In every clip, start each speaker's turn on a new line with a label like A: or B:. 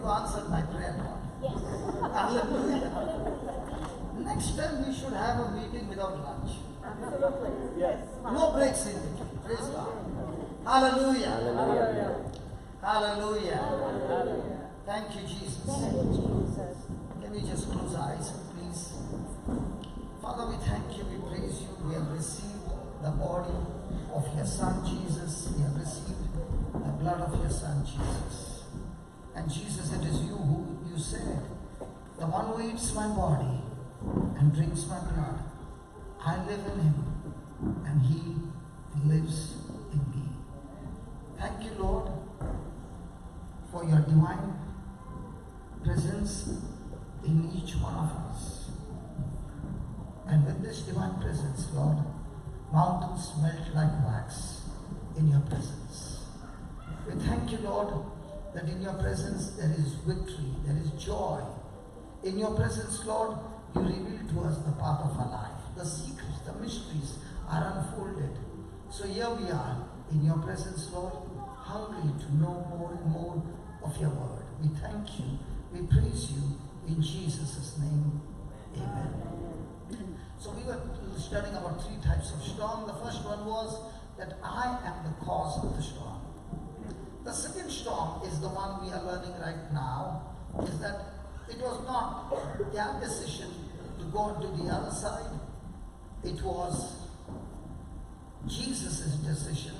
A: You answered my prayer, Lord.
B: Yes.
A: Hallelujah. Next time we should have a meeting without lunch.
B: Absolutely.
C: Yes.
A: No breaks in between. Praise God. Hallelujah.
C: Hallelujah.
A: Hallelujah.
C: Hallelujah.
A: Thank you, Jesus.
B: Thank you, Jesus.
A: Can we just close our eyes, please? Father, we thank you, we praise you. We have received the body of your Son, Jesus. We have received the blood of your Son, Jesus. And Jesus, it is you who you said, the one who eats my body and drinks my blood, I live in him and he lives in me. Thank you, Lord, for your divine presence in each one of us. And with this divine presence, Lord, mountains melt like wax in your presence. We thank you, Lord, that in your presence there is victory, there is joy. In your presence, Lord, you reveal to us the path of our life. The secrets, the mysteries are unfolded. So here we are in your presence, Lord, hungry to know more and more of your word. We thank you, we praise you in Jesus' name. Amen. So we were studying about 3 types of storm. The first one was that I am the cause of the storm. The second storm is the one we are learning right now, is that it was not their decision to go to the other side. It was Jesus' decision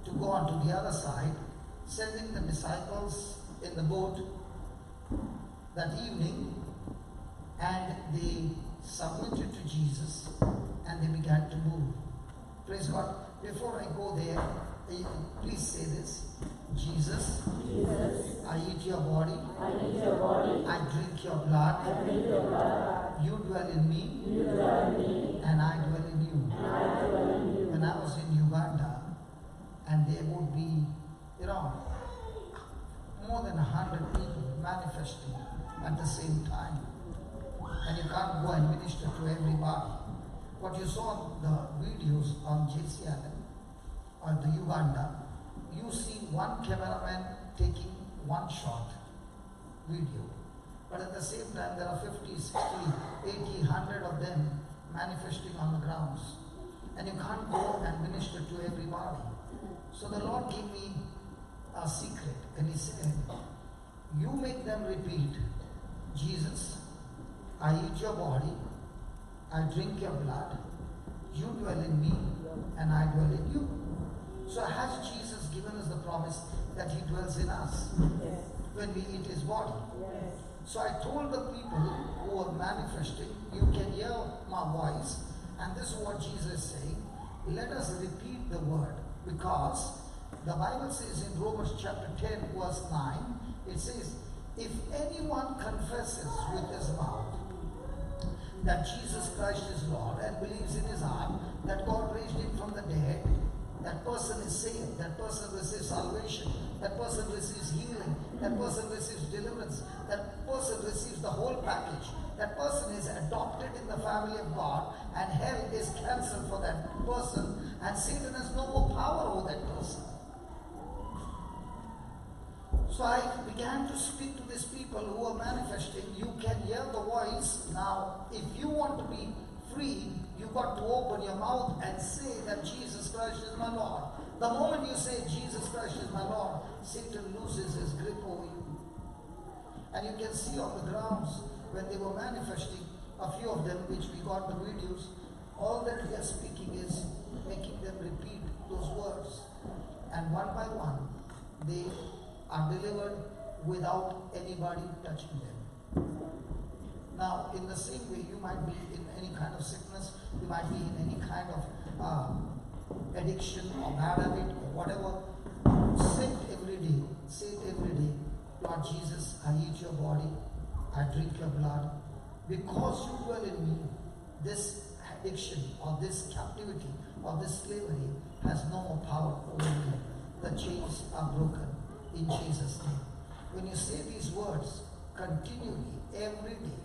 A: to go on to the other side, sending the disciples in the boat that evening, and they submitted to Jesus and they began to move. Praise God. Before I go there, please say this. Jesus, I eat your body, I drink your blood, you dwell in me, and I dwell in you. When I was in Uganda, and there would be, more than 100 people manifesting at the same time. And you can't go and minister to everybody. What you saw the videos on JCILM or the Uganda, you see one cameraman taking one shot video. But at the same time, there are 50, 60, 80, 100 of them manifesting on the grounds. And you can't go and minister to everybody. So the Lord gave me a secret, and He said, you make them repeat, Jesus, I eat your body, I drink your blood, you dwell in me, and I dwell in you. So has Jesus given us the promise that He dwells in us when we eat His body? So I told the people who were manifesting, you can hear my voice, and this is what Jesus is saying, let us repeat the word, because the Bible says in Romans chapter 10 verse 9, it says, if anyone confesses with his mouth that Jesus Christ is Lord and believes in his heart that God raised him from the dead, that person is saved, that person receives salvation, that person receives healing, that person receives deliverance, that person receives the whole package, that person is adopted in the family of God, and hell is cancelled for that person, and Satan has no more power over that person. So I began to speak to these people who are manifesting. You can hear the voice. Now, if you want to be free, you've got to open your mouth and say that Jesus Christ is my Lord. The moment you say Jesus Christ is my Lord, Satan loses his grip over you. And you can see on the grounds when they were manifesting, a few of them, which we got the videos, all that we are speaking is making them repeat those words. And one by one, they are delivered without anybody touching them. Now, in the same way, you might be in any kind of sickness, you might be in any kind of addiction or bad habit or whatever. Say it every day, Lord Jesus, I eat your body, I drink your blood. Because you dwell in me, this addiction or this captivity or this slavery has no more power over me. The chains are broken. In Jesus' name. When you say these words continually, every day,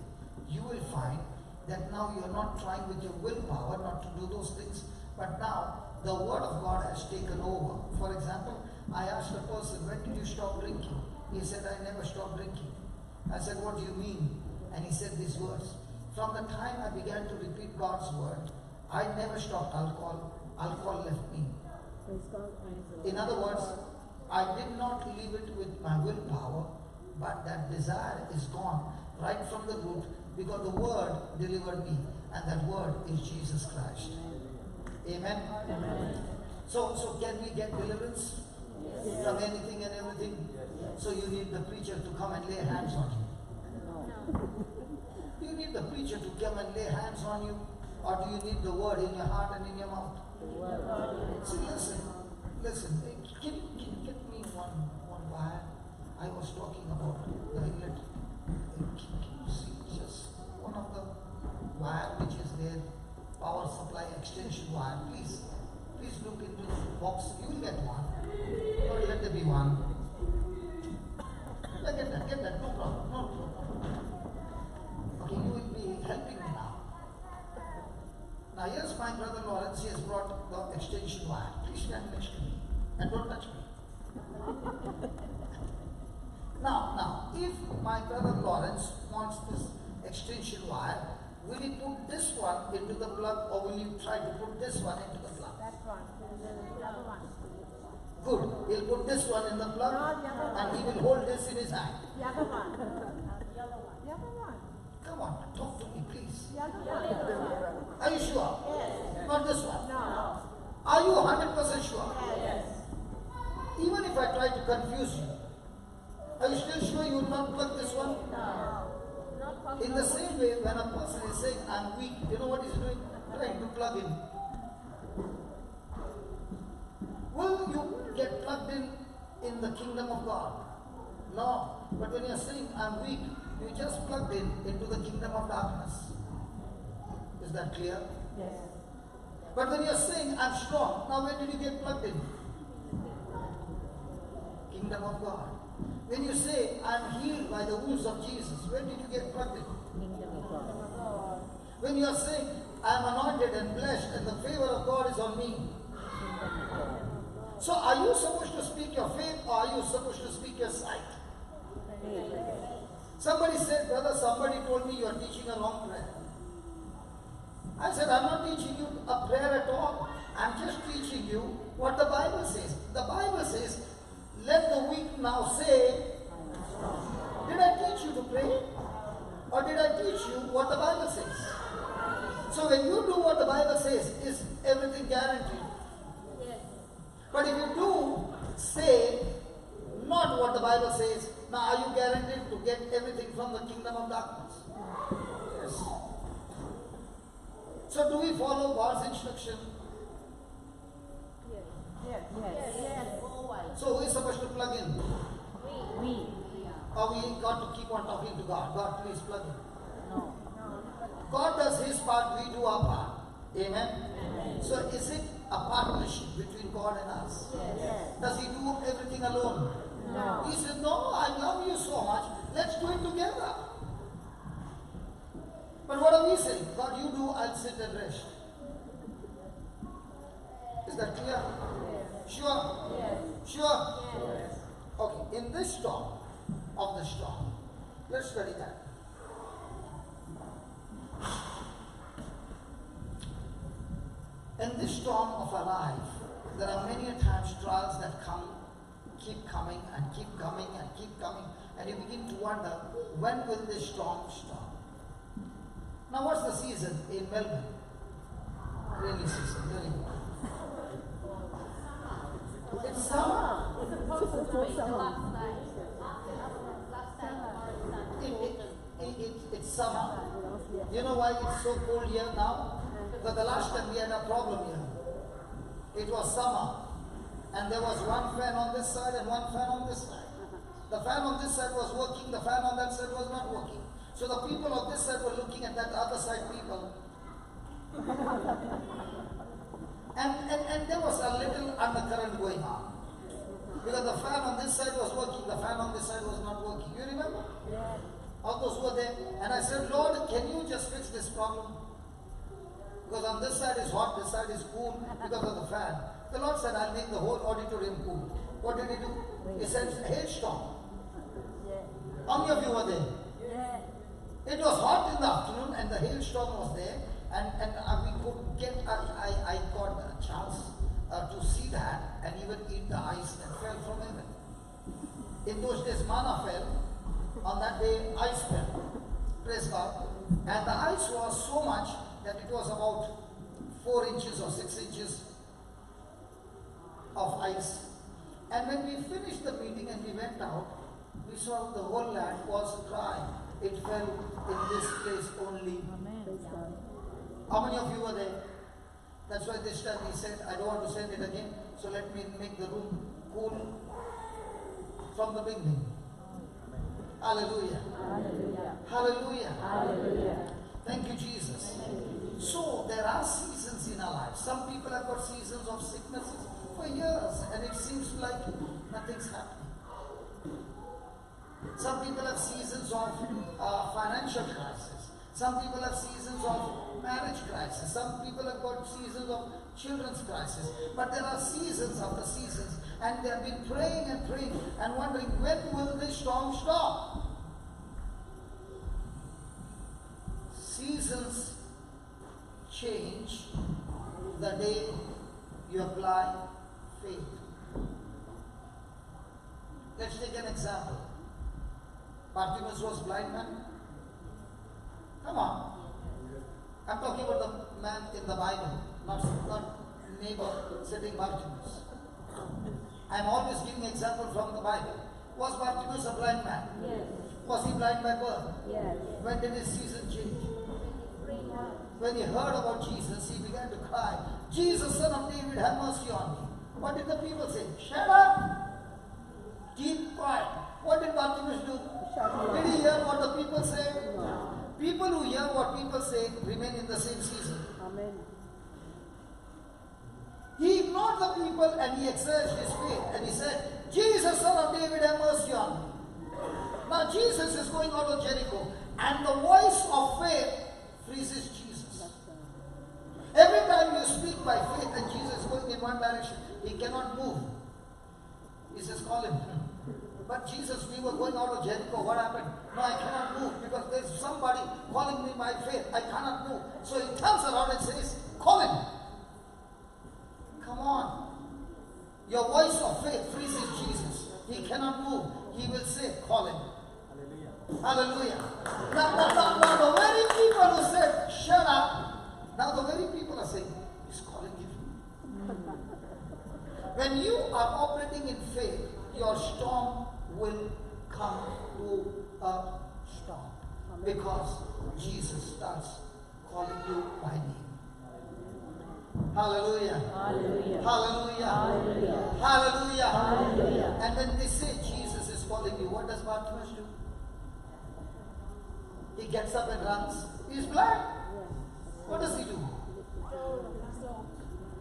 A: you will find that now you are not trying with your willpower not to do those things, but now the Word of God has taken over. For example, I asked a person, when did you stop drinking? He said, I never stopped drinking. I said, what do you mean? And he said these words. From the time I began to repeat God's word, I never stopped alcohol. Alcohol left me. In other words, I did not leave it with my willpower, but that desire is gone right from the root because the word delivered me, and that word is Jesus Christ. Amen? Amen. So can we get deliverance from anything and everything? So you need the preacher to come and lay hands on you. You need the preacher to come and lay hands on you, or do you need the word in your heart and in your mouth? See, listen. Can you get me one wire? I was talking about the electric. Can you see just one of the wire which is there, power supply extension wire? Please look into the box. You will get one. Or let there be one. Get that. No problem. Okay, you will be helping me now. Now here's my brother Lawrence. He has brought the extension wire. Please stand next to me and don't touch me. Now, if my brother Lawrence wants this extension wire, will he put this one into the plug, or will you try to put this one into the plug?
B: That one. The other one.
A: Good. He'll put this one in the plug, and he will hold this in his hand.
B: The other one. The other one.
A: Come on, talk to me, please.
B: The other one.
A: Are you sure?
B: Yes.
A: Not this one?
B: No.
A: Are you 100% sure?
B: Yes.
A: Even if I try to confuse you, are you still sure you will not plug this one?
B: No. Not possible.
A: In the same way, when a person is saying, I'm weak, you know what he's doing? Trying to plug in. Will you get plugged in the kingdom of God? No. But when you're saying, I'm weak, you just plugged into the kingdom of darkness. Is that clear?
B: Yes.
A: But when you're saying, I'm strong, now where did you get plugged in? Kingdom of God. When you say, I'm healed by the wounds of Jesus, where did you get plugged in?
B: Kingdom of God.
A: When you are saying, I'm anointed and blessed and the favor of God is on me. So are you supposed to speak your faith, or are you supposed to speak your sight? Somebody said, brother, somebody told me you are teaching a wrong prayer. I said, I'm not teaching you a prayer at all. I'm just teaching you what the Bible says. The Bible says, let the weak now say, did I teach you to pray? Or did I teach you what the Bible says? So when you do what the Bible says, is everything guaranteed?
B: Yes.
A: But if you do say not what the Bible says, now are you guaranteed to get everything from the kingdom of darkness? Yes. So do we follow God's instruction?
B: Yes. Yes.
A: So who is supposed to plug in?
B: We.
A: Or we got to keep on talking to God? God, please plug in.
B: No.
A: God does his part, we do our part. Amen?
B: Amen.
A: So is it a partnership between God and us?
B: Yes.
A: Does he do everything alone?
B: No.
A: He said, no, I love you so much, let's do it together. But what are we saying? God, you do, I'll sit and rest. Is that clear?
B: Yes.
A: Sure?
B: Yes.
A: Sure?
B: Yes.
A: Okay, in this storm of the storm, let's study that. In this storm of our life, there are many a times trials that come, keep coming and keep coming and keep coming, and you begin to wonder, when will this storm stop? Now what's the season in Melbourne? Rainy season, very good. It's summer. It's summer. You know why it's so cold here now? Because the last time we had a problem here. It was summer. And there was one fan on this side and one fan on this side. The fan on this side was working, the fan on that side was not working. So the people of this side were looking at that other side people. And there was a little undercurrent going on. Because the fan on this side was working, the fan on this side was not working. You remember?
B: Yes.
A: All those who were there. And I said, Lord, can you just fix this problem? Because on this side is hot, this side is cool because of the fan. The Lord said, I'll make the whole auditorium cool. What did he do? He sent a hailstorm. many of you were there?
B: Yes.
A: It was hot in the afternoon and the hailstorm was there, and we could get, I got a chance to see that and even eat the ice that fell from heaven. In those days, manna fell. On that day, ice fell. Praise God. And the ice was so much that it was about 4 inches or 6 inches of ice. And when we finished the meeting and we went out, we saw the whole land was dry. It fell in this place only. How many of you were there? That's why this time he said, I don't want to send it again, so let me make the room cool from the beginning. Hallelujah.
B: Hallelujah.
A: Hallelujah.
B: Hallelujah.
A: Thank you, Jesus. So there are seasons in our lives. Some people have got seasons of sicknesses for years and it seems like nothing's happening. Some people have seasons of financial crisis. Some people have seasons of marriage crisis. Some people have got seasons of children's crisis. But there are seasons after seasons. And they have been praying and wondering, when will this storm stop? Seasons change the day you apply faith. Let's take an example. Bartimaeus was blind man. Come on. I'm talking about the man in the Bible, not neighbor sitting Bartimaeus. I'm always giving example from the Bible. Was Bartimaeus a blind man?
B: Yes.
A: Was he blind by birth?
B: Yes.
A: When did his season change?
B: Freedom.
A: When he heard about Jesus, he began to cry, Jesus, Son of David, have mercy on me. What did the people say? Shut up! Keep quiet. What did Bartimaeus do? Did he hear what the people say?
B: No.
A: People who hear what people say remain in the same season.
B: Amen.
A: He ignored the people and he exercised his faith and he said, Jesus, Son of David, have mercy on me. Now Jesus is going out of Jericho and the voice of faith freezes Jesus. Every time you speak by faith and Jesus is going in one direction, he cannot move. He says, call him. But Jesus, we were going out of Jericho. What happened? No, I cannot move because there's somebody calling me by faith. I cannot move. So he turns around and says, call him. Come on. Your voice of faith freezes Jesus. He cannot move. He will say, call him. Hallelujah. Now the very people who said, shut up, now the very people are saying, he's calling you. When you are operating in faith, your storm will come to a stop because Jesus starts calling you by name. Hallelujah.
B: Hallelujah.
A: Hallelujah.
B: Hallelujah.
A: Hallelujah.
B: Hallelujah.
A: And when they say Jesus is calling you, what does Bartimaeus do? He gets up and runs. He's blind. What does he do?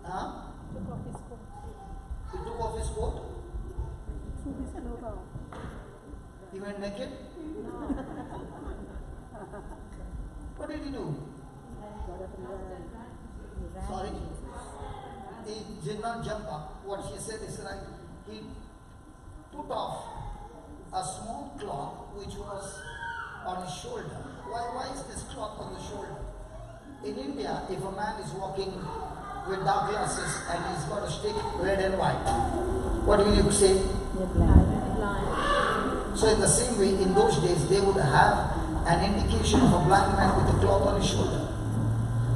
A: Huh? He took off his coat. He went naked. What did he do? Sorry. He did not jump up. What she said is right. He put off a small cloth which was on his shoulder. Why is this cloth on the shoulder? In India, if a man is walking with dark glasses and he's got a stick, red and white, what will you say?
B: Blind.
A: So in the same way, in those days, they would have an indication of a blind man with a cloth on his shoulder.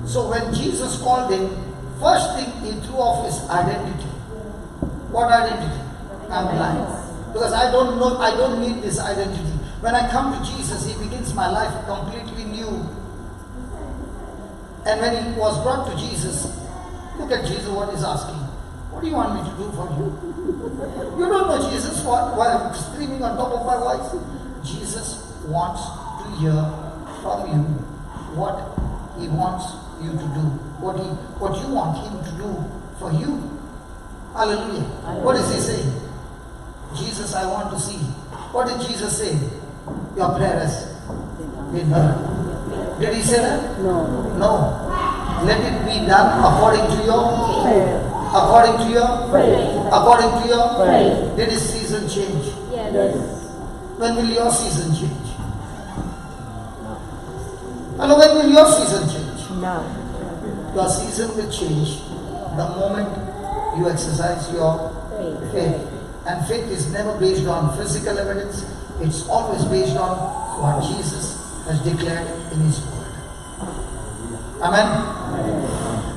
A: So when Jesus called him, first thing he threw off his identity. What identity? I'm blind. Because I don't know, I don't need this identity. When I come to Jesus, he begins my life completely new. And when he was brought to Jesus, look at Jesus, what he's asking. What do you want me to do for you? You don't know Jesus, what? While I'm screaming on top of my voice. Jesus wants to hear from you what he wants you to do. What you want him to do for you. Hallelujah. What is he saying? Jesus, I want to see. What did Jesus say? Your prayer has been heard. Did he say that?
B: No.
A: No. Let it be done according to your
B: Prayer.
A: according to your
B: Prayer.
A: according to your
B: Prayer.
A: Did his season change?
B: Yes.
A: When will your season change? Hello, when will your season change?
B: No.
A: Your season will change the moment you exercise your faith. And faith is never based on physical evidence. It's always based on what Jesus has declared in His Word. Amen?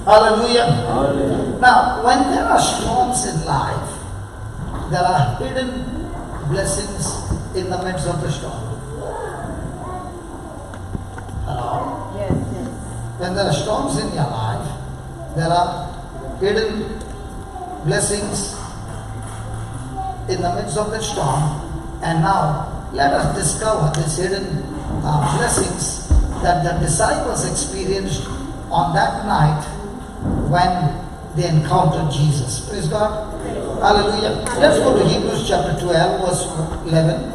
A: Hallelujah. Now, when there are storms in life, there are hidden blessings in the midst of the storm. Hello?
B: Yes.
A: When there are storms in your life, there are hidden blessings in the midst of the storm. And now, let us discover these hidden blessings that the disciples experienced on that night when they encountered Jesus. Praise God. Hallelujah. Let's go to Hebrews chapter 12, verse 11.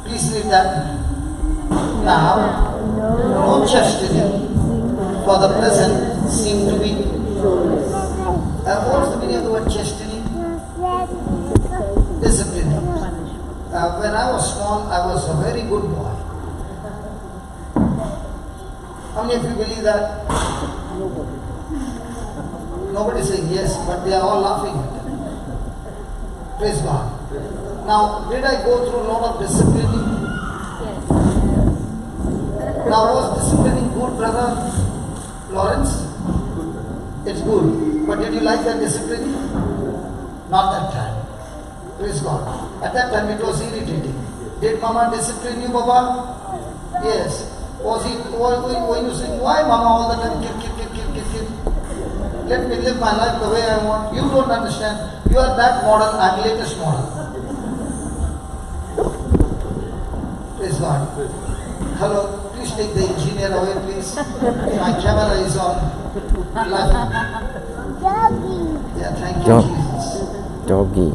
A: Please read that. Now, no chastening for the present seem to be. What's the meaning of the word chastening? Disciplining. When I was small, I was a very good boy. How many of you believe that? Nobody is saying yes, but they are all laughing at it. Praise God. Now, did I go through a lot of disciplining?
B: Yes.
A: Now, was disciplining good, brother Lawrence? It's good. But did you like that disciplining? Not that time. Praise God. At that time, it was irritating. Did Mama discipline you, Baba? Yes. Were you saying, why Mama all the time? Kid. Let me live my life the way I want. You don't understand. You are that model, I'm latest model. Praise God. Hello, please take the engineer away, please. My camera is on live. Yeah, thank you, Jesus.
C: Doggy.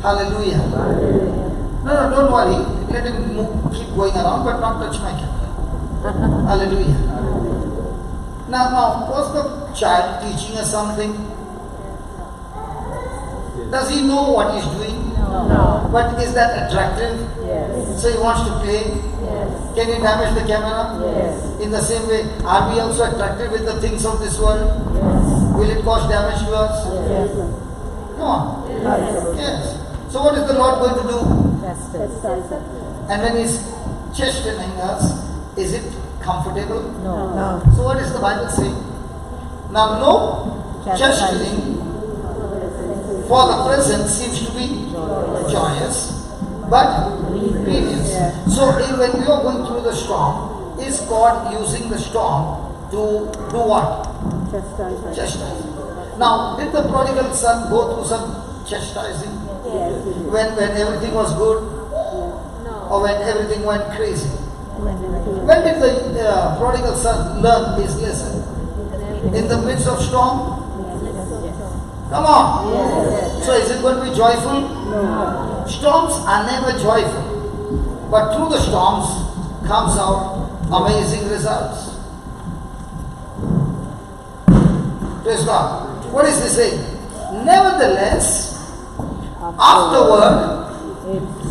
A: Hallelujah. No, don't worry. Let him keep going around, but not touch my camera. Hallelujah. Now, was the child teaching us something? Does he know what he's doing?
B: No.
A: But is that attractive?
B: Yes.
A: So he wants to play?
B: Yes.
A: Can he damage the camera?
B: Yes.
A: In the same way, are we also attracted with the things of this world?
B: Yes.
A: Will it cause damage to us?
B: Yes.
A: Come on.
B: Yes.
A: Yes. So what is the Lord going to do?
B: Chastise.
A: And when He's chastening us, is it comfortable?
B: No.
A: So what is the Bible saying? Now, no chastening for the present seems to be joyous, but grievous. So when you are going through the storm, is God using the storm to do what? Chastise. Now, did the prodigal son go through some chastising?
B: Yes.
A: When everything was good?
B: No.
A: Or when everything went crazy? When did the prodigal son learn his lesson? In the midst of storm? Come on.
B: Yes.
A: So is it going to be joyful?
B: No.
A: Storms are never joyful. But through the storms comes out amazing results. Praise God. What is this saying? Nevertheless, afterward,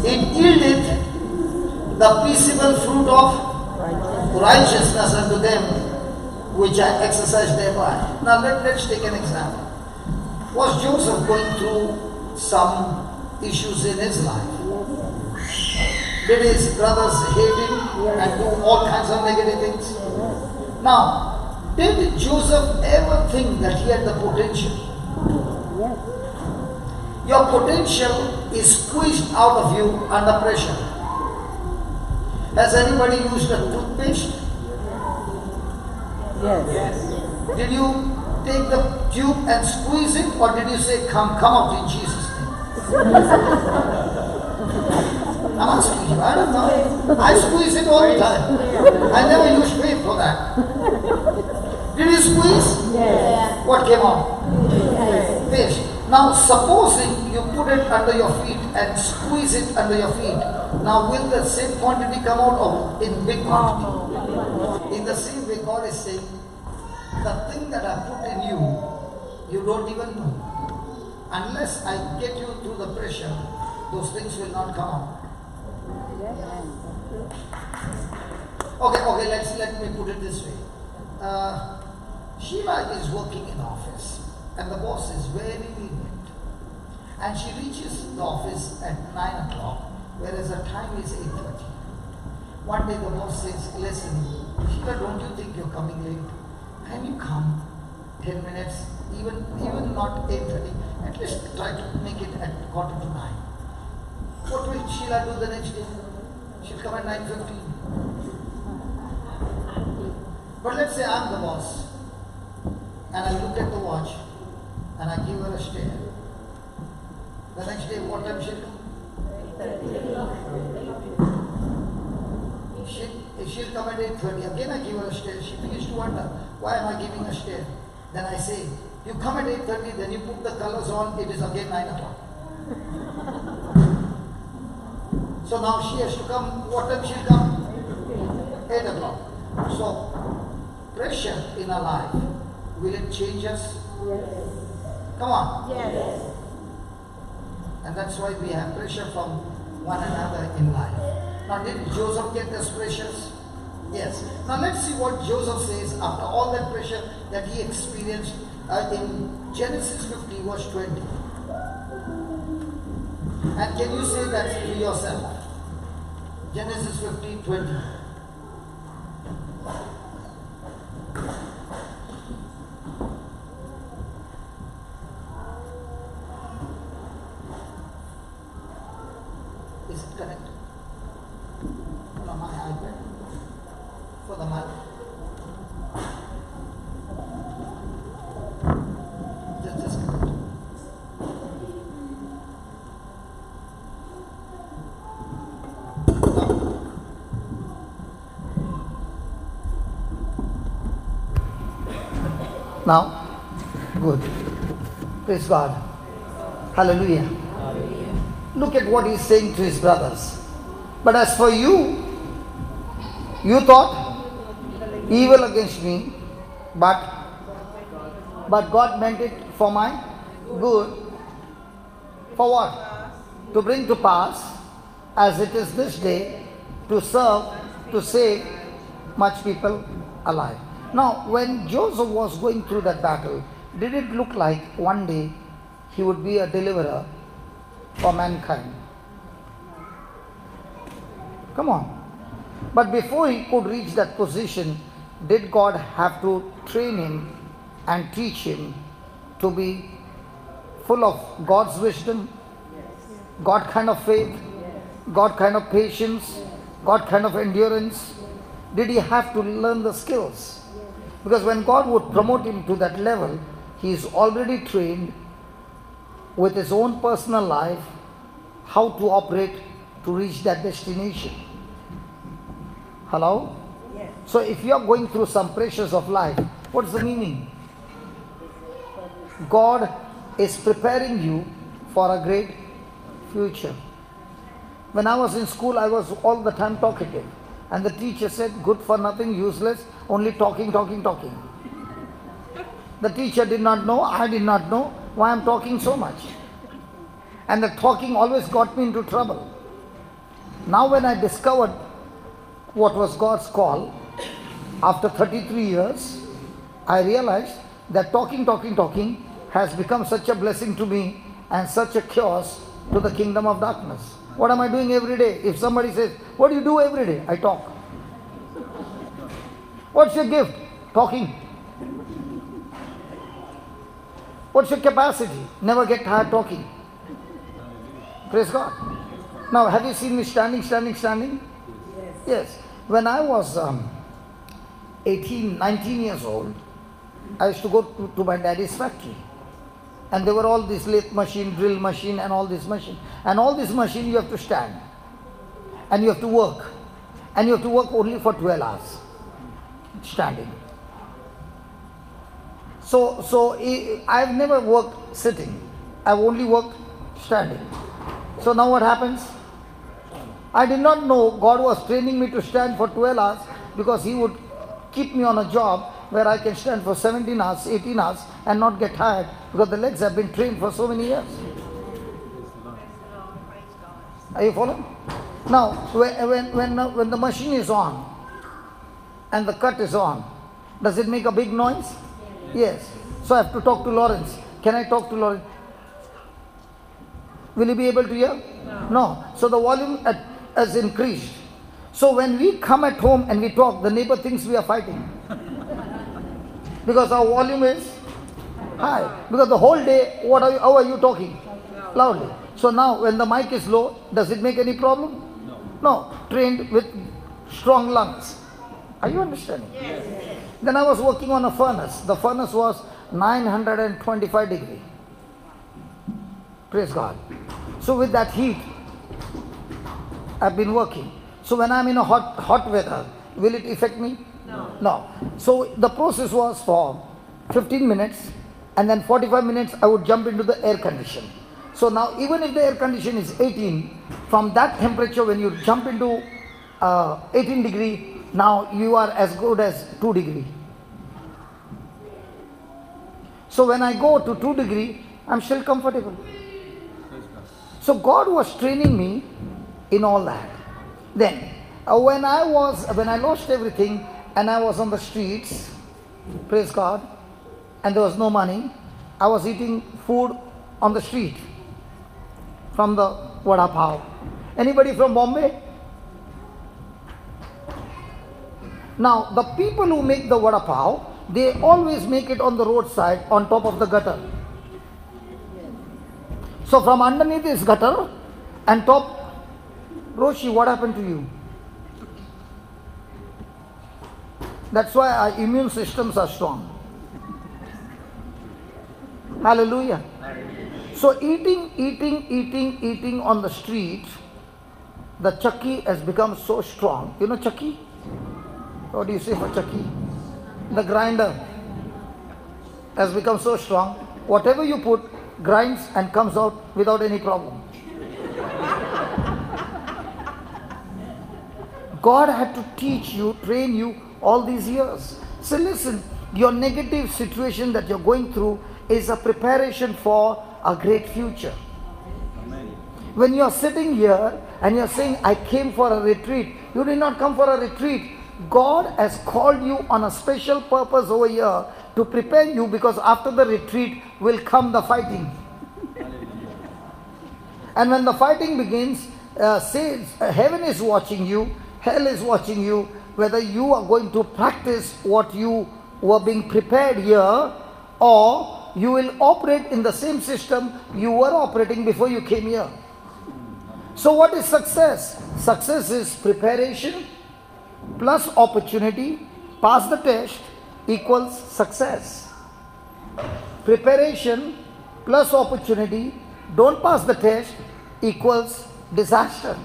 A: it yielded the peaceable fruit of righteousness unto them which I exercised thereby. Now let's take an example. Was Joseph going through some issues in his life? Did his brothers hate him and do all kinds of negative things? Now, did Joseph ever think that he had the potential? Your potential is squeezed out of you under pressure. Has anybody used a toothpaste?
B: Yes.
A: Did you take the tube and squeeze it, or did you say, come out in Jesus' name? I'm asking you, I don't know. I squeeze it all the time. I never use faith for that. Did you squeeze?
B: Yes.
A: What came out?
B: Yes.
A: Fish. Now, supposing you put it under your feet and squeeze it under your feet. Now will the same quantity come out or in big quantity? In the same way, God is saying, the thing that I put in you, you don't even know. Unless I get you through the pressure, those things will not come out. Okay, let me put it this way. Sheila is working in office and the boss is very lenient. And she reaches the office at 9 o'clock, whereas the time is 8:30. One day the boss says, listen, Sheila, don't you think you're coming late? Can you come 10 minutes, even not 8:30, at least try to make it at 8:45. What will Sheila do the next day? She'll come at 9:15. But let's say I'm the boss, and I look at the watch, and I give her a stare. The next day, what time she'll come? She'll come at 8:30. Again I give her a stare. She begins to wonder, why am I giving a stare? Then I say, you come at 8:30, then you put the colors on, it is again 9 o'clock. So now she has to come, what time she'll come? 8 o'clock. So, pressure in our life, will it change us?
B: Yes.
A: Come on.
B: Yes.
A: And that's why we have pressure from one another in life. Now did Joseph get those pressures? Yes. Now let's see what Joseph says after all that pressure that he experienced in Genesis 50 verse 20. And can you say that to yourself? Genesis 50, 20. Is it correct? No, my iPad. For the mic. Just correct. Now, good. Praise God. Hallelujah. Look at what he's saying to his brothers. But as for you, you thought evil against me, but God meant it for my good. For what? To bring to pass, as it is this day, to serve, to save much people alive. Now, when Joseph was going through that battle, did it look like one day he would be a deliverer for mankind? Come on. But before he could reach that position, did God have to train him and teach him to be full of God's wisdom, God kind of faith, God kind of patience, God kind of endurance? Did he have to learn the skills? Because when God would promote him to that level, he is already trained with his own personal life how to operate to reach that destination. Hello?
B: Yes.
A: So if you are going through some pressures of life, what's the meaning? God is preparing you for a great future. When I was in school, I was all the time talkative. And the teacher said, good for nothing, useless, only talking. The teacher did not know, I did not know why I'm talking so much. And the talking always got me into trouble. Now when I discovered what was God's call, after 33 years, I realized that talking has become such a blessing to me and such a chaos to the kingdom of darkness. What am I doing every day? If somebody says, what do you do every day? I talk. What's your gift? Talking. What's your capacity? Never get tired talking. Praise God. Now, have you seen me standing? Yes. When I was 18, 19 years old, I used to go to my daddy's factory. And there were all these lathe machine, drill machine and all this machine. And all this machine you have to stand. And you have to work. And you have to work only for 12 hours. Standing. So I've never worked sitting. I've only worked standing. So now what happens? I did not know God was training me to stand for 12 hours because He would keep me on a job where I can stand for 17 hours, 18 hours and not get tired because the legs have been trained for so many years. Are you following? Now, when the machine is on and the cut is on, does it make a big noise? Yes. So I have to talk to Lawrence. Can I talk to Lawrence? Will he be able to hear? No. So the volume has increased. So when we come at home and we talk, the neighbor thinks we are fighting. Because our volume is high. Because the whole day, how are you talking? Loudly. So now when the mic is low, does it make any problem? No. Trained with strong lungs. Are you understanding? Yes. Then I was working on a furnace. The furnace was 925 degrees. Praise God. So with that heat, I've been working. So when I'm in a hot weather, will it affect me? No. So the process was for 15 minutes and then 45 minutes I would jump into the air condition. So now even if the air condition is 18, from that temperature when you jump into 18 degree, now you are as good as 2 degree. So when I go to 2 degree, I'm still comfortable. So God was training me in all that. Then when I lost everything and I was on the streets, praise God, and there was no money, I was eating food on the street from the vada pav. Anybody from Bombay? Now the people who make the vada pav, they always make it on the roadside on top of the gutter. So from underneath this gutter and top, Roshi, what happened to you? That's why our immune systems are strong. Hallelujah. So eating on the street, the chakki has become so strong. You know chakki? What do you say for chakki? The grinder has become so strong. Whatever you put, grinds and comes out without any problem. God had to teach you, train you all these years. So listen, your negative situation that you're going through is a preparation for a great future. Amen. When you're sitting here and you're saying, I came for a retreat, you did not come for a retreat. God has called you on a special purpose over here to prepare you, because after the retreat will come the fighting. And when the fighting begins, heaven is watching you, hell is watching you, whether you are going to practice what you were being prepared here, or you will operate in the same system you were operating before you came here. So what is success? Success is preparation plus opportunity, pass the test equals success. Preparation plus opportunity, don't pass the test equals disaster.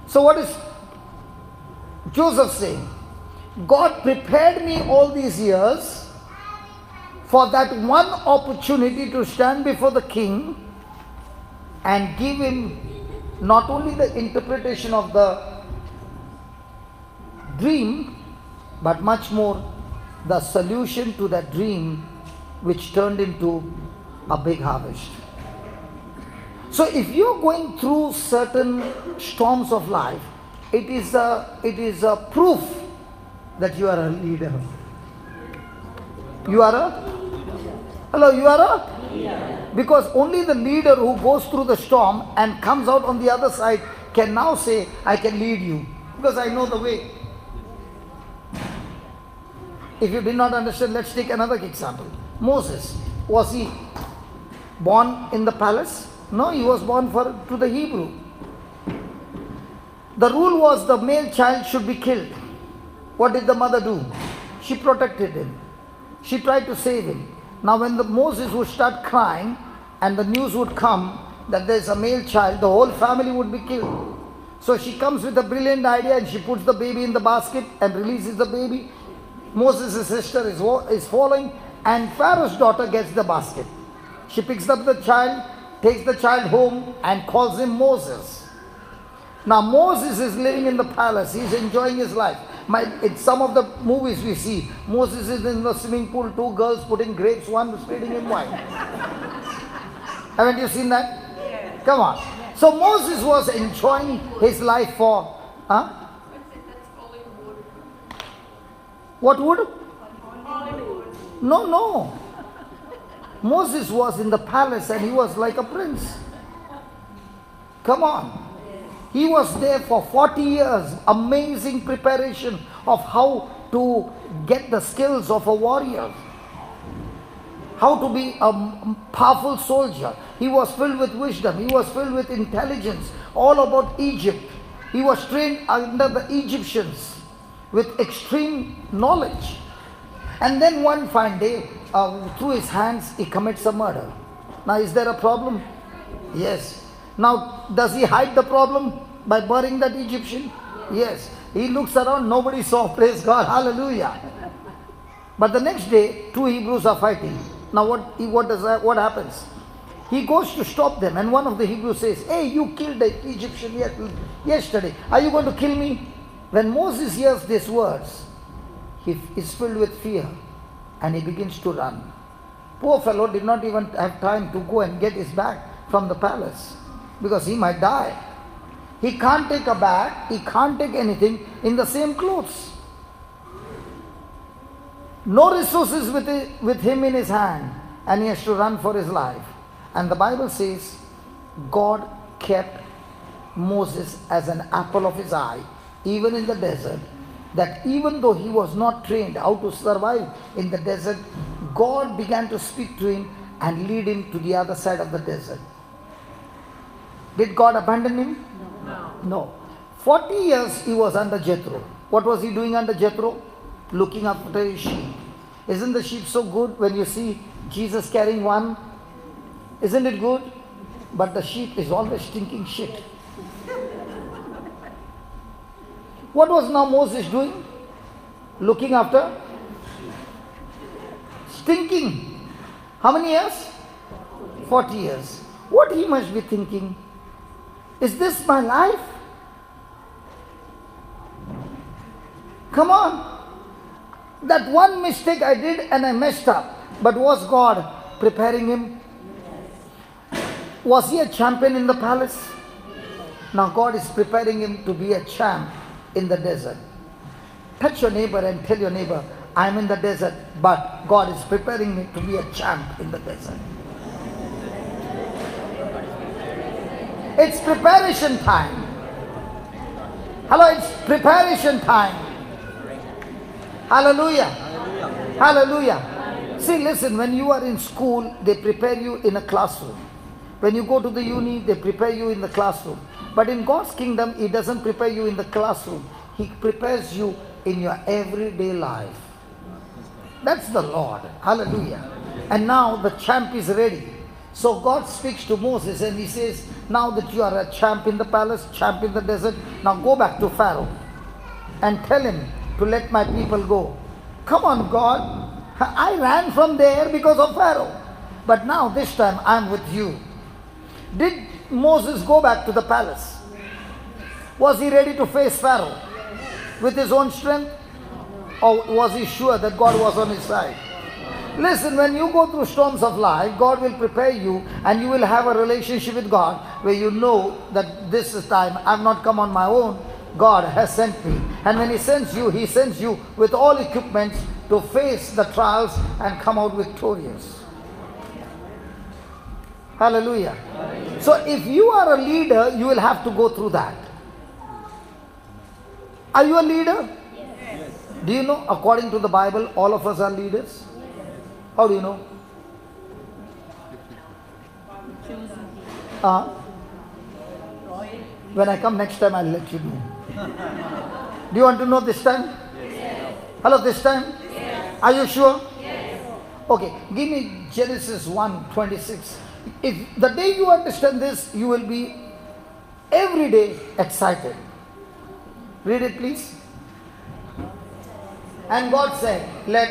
A: So what is Joseph saying? God prepared me all these years for that one opportunity to stand before the king and give him not only the interpretation of the dream, but much more the solution to that dream, which turned into a big harvest. So if you're going through certain storms of life, it is a proof that you are a leader. You are a? Yeah. Because only the leader who goes through the storm and comes out on the other side can now say, I can lead you, because I know the way. If you did not understand, let's take another example. Moses, was he born in the palace? No, he was born to the Hebrew. The rule was the male child should be killed. What did the mother do? She protected him. She tried to save him. Now when Moses would start crying and the news would come that there's a male child, the whole family would be killed. So she comes with a brilliant idea and she puts the baby in the basket and releases the baby. Moses' sister is following, and Pharaoh's daughter gets the basket. She picks up the child, takes the child home and calls him Moses. Now Moses is living in the palace. He's enjoying his life. In some of the movies we see, Moses is in the swimming pool, two girls putting grapes, one is feeding him wine. Haven't you seen that?
B: Yes.
A: Come on. So Moses was enjoying his life for... Huh? What wood? No. Moses was in the palace and he was like a prince. Come on. He was there for 40 years. Amazing preparation of how to get the skills of a warrior. How to be a powerful soldier. He was filled with wisdom. He was filled with intelligence. All about Egypt. He was trained under the Egyptians with extreme knowledge. And then one fine day, through his hands, he commits a murder. Now, is there a problem? Yes. Now, does he hide the problem by burying that Egyptian? Yes. He looks around, nobody saw, praise God, hallelujah. But the next day, two Hebrews are fighting. Now, what happens? He goes to stop them, and one of the Hebrews says, "Hey, you killed the Egyptian yesterday. Are you going to kill me?" When Moses hears these words, he is filled with fear, and he begins to run. Poor fellow did not even have time to go and get his bag from the palace, because he might die. He can't take a bag, he can't take anything in the same clothes. No resources with him in his hand, and he has to run for his life. And the Bible says, God kept Moses as an apple of his eye, even in the desert, that even though he was not trained how to survive in the desert, God began to speak to him and lead him to the other side of the desert. Did God abandon him? No. 40 years he was under Jethro. What was he doing under Jethro? Looking after his sheep. Isn't the sheep so good when you see Jesus carrying one? Isn't it good? But the sheep is always stinking shit. What was now Moses doing? Looking after? Stinking. How many years? 40 years. What he must be thinking? Is this my life? Come on. That one mistake I did and I messed up. But was God preparing him? Was he a champion in the palace? Now God is preparing him to be a champ in the desert. Touch your neighbor and tell your neighbor, I'm in the desert, but God is preparing me to be a champ in the desert. It's preparation time. Hello, it's preparation time. Hallelujah. Hallelujah. See, listen, when you are in school, they prepare you in a classroom. When you go to the uni, they prepare you in the classroom. But in God's kingdom, He doesn't prepare you in the classroom. He prepares you in your everyday life. That's the Lord. Hallelujah. And now the champ is ready. So God speaks to Moses and He says, now that you are a champ in the palace, champ in the desert, now go back to Pharaoh and tell him to let my people go. Come on, God. I ran from there because of Pharaoh. But now this time I'm with you. Did Moses go back to the palace? Was he ready to face Pharaoh with his own strength? Or was he sure that God was on his side? Listen, when you go through storms of life, God will prepare you and you will have a relationship with God where you know that this is time. I've not come on my own. God has sent me. And when He sends you with all equipments to face the trials and come out victorious. Hallelujah. So if you are a leader, you will have to go through that. Are you a leader? Yes. Do you know, according to the Bible, all of us are leaders? How do you know? When I come next time, I'll let you know. Do you want to know this time? Yes. Hello, this time? Yes. Are you sure? Yes. Okay, give me Genesis 1:26. If the day you understand this, you will be every day excited. Read it, please. And God said, let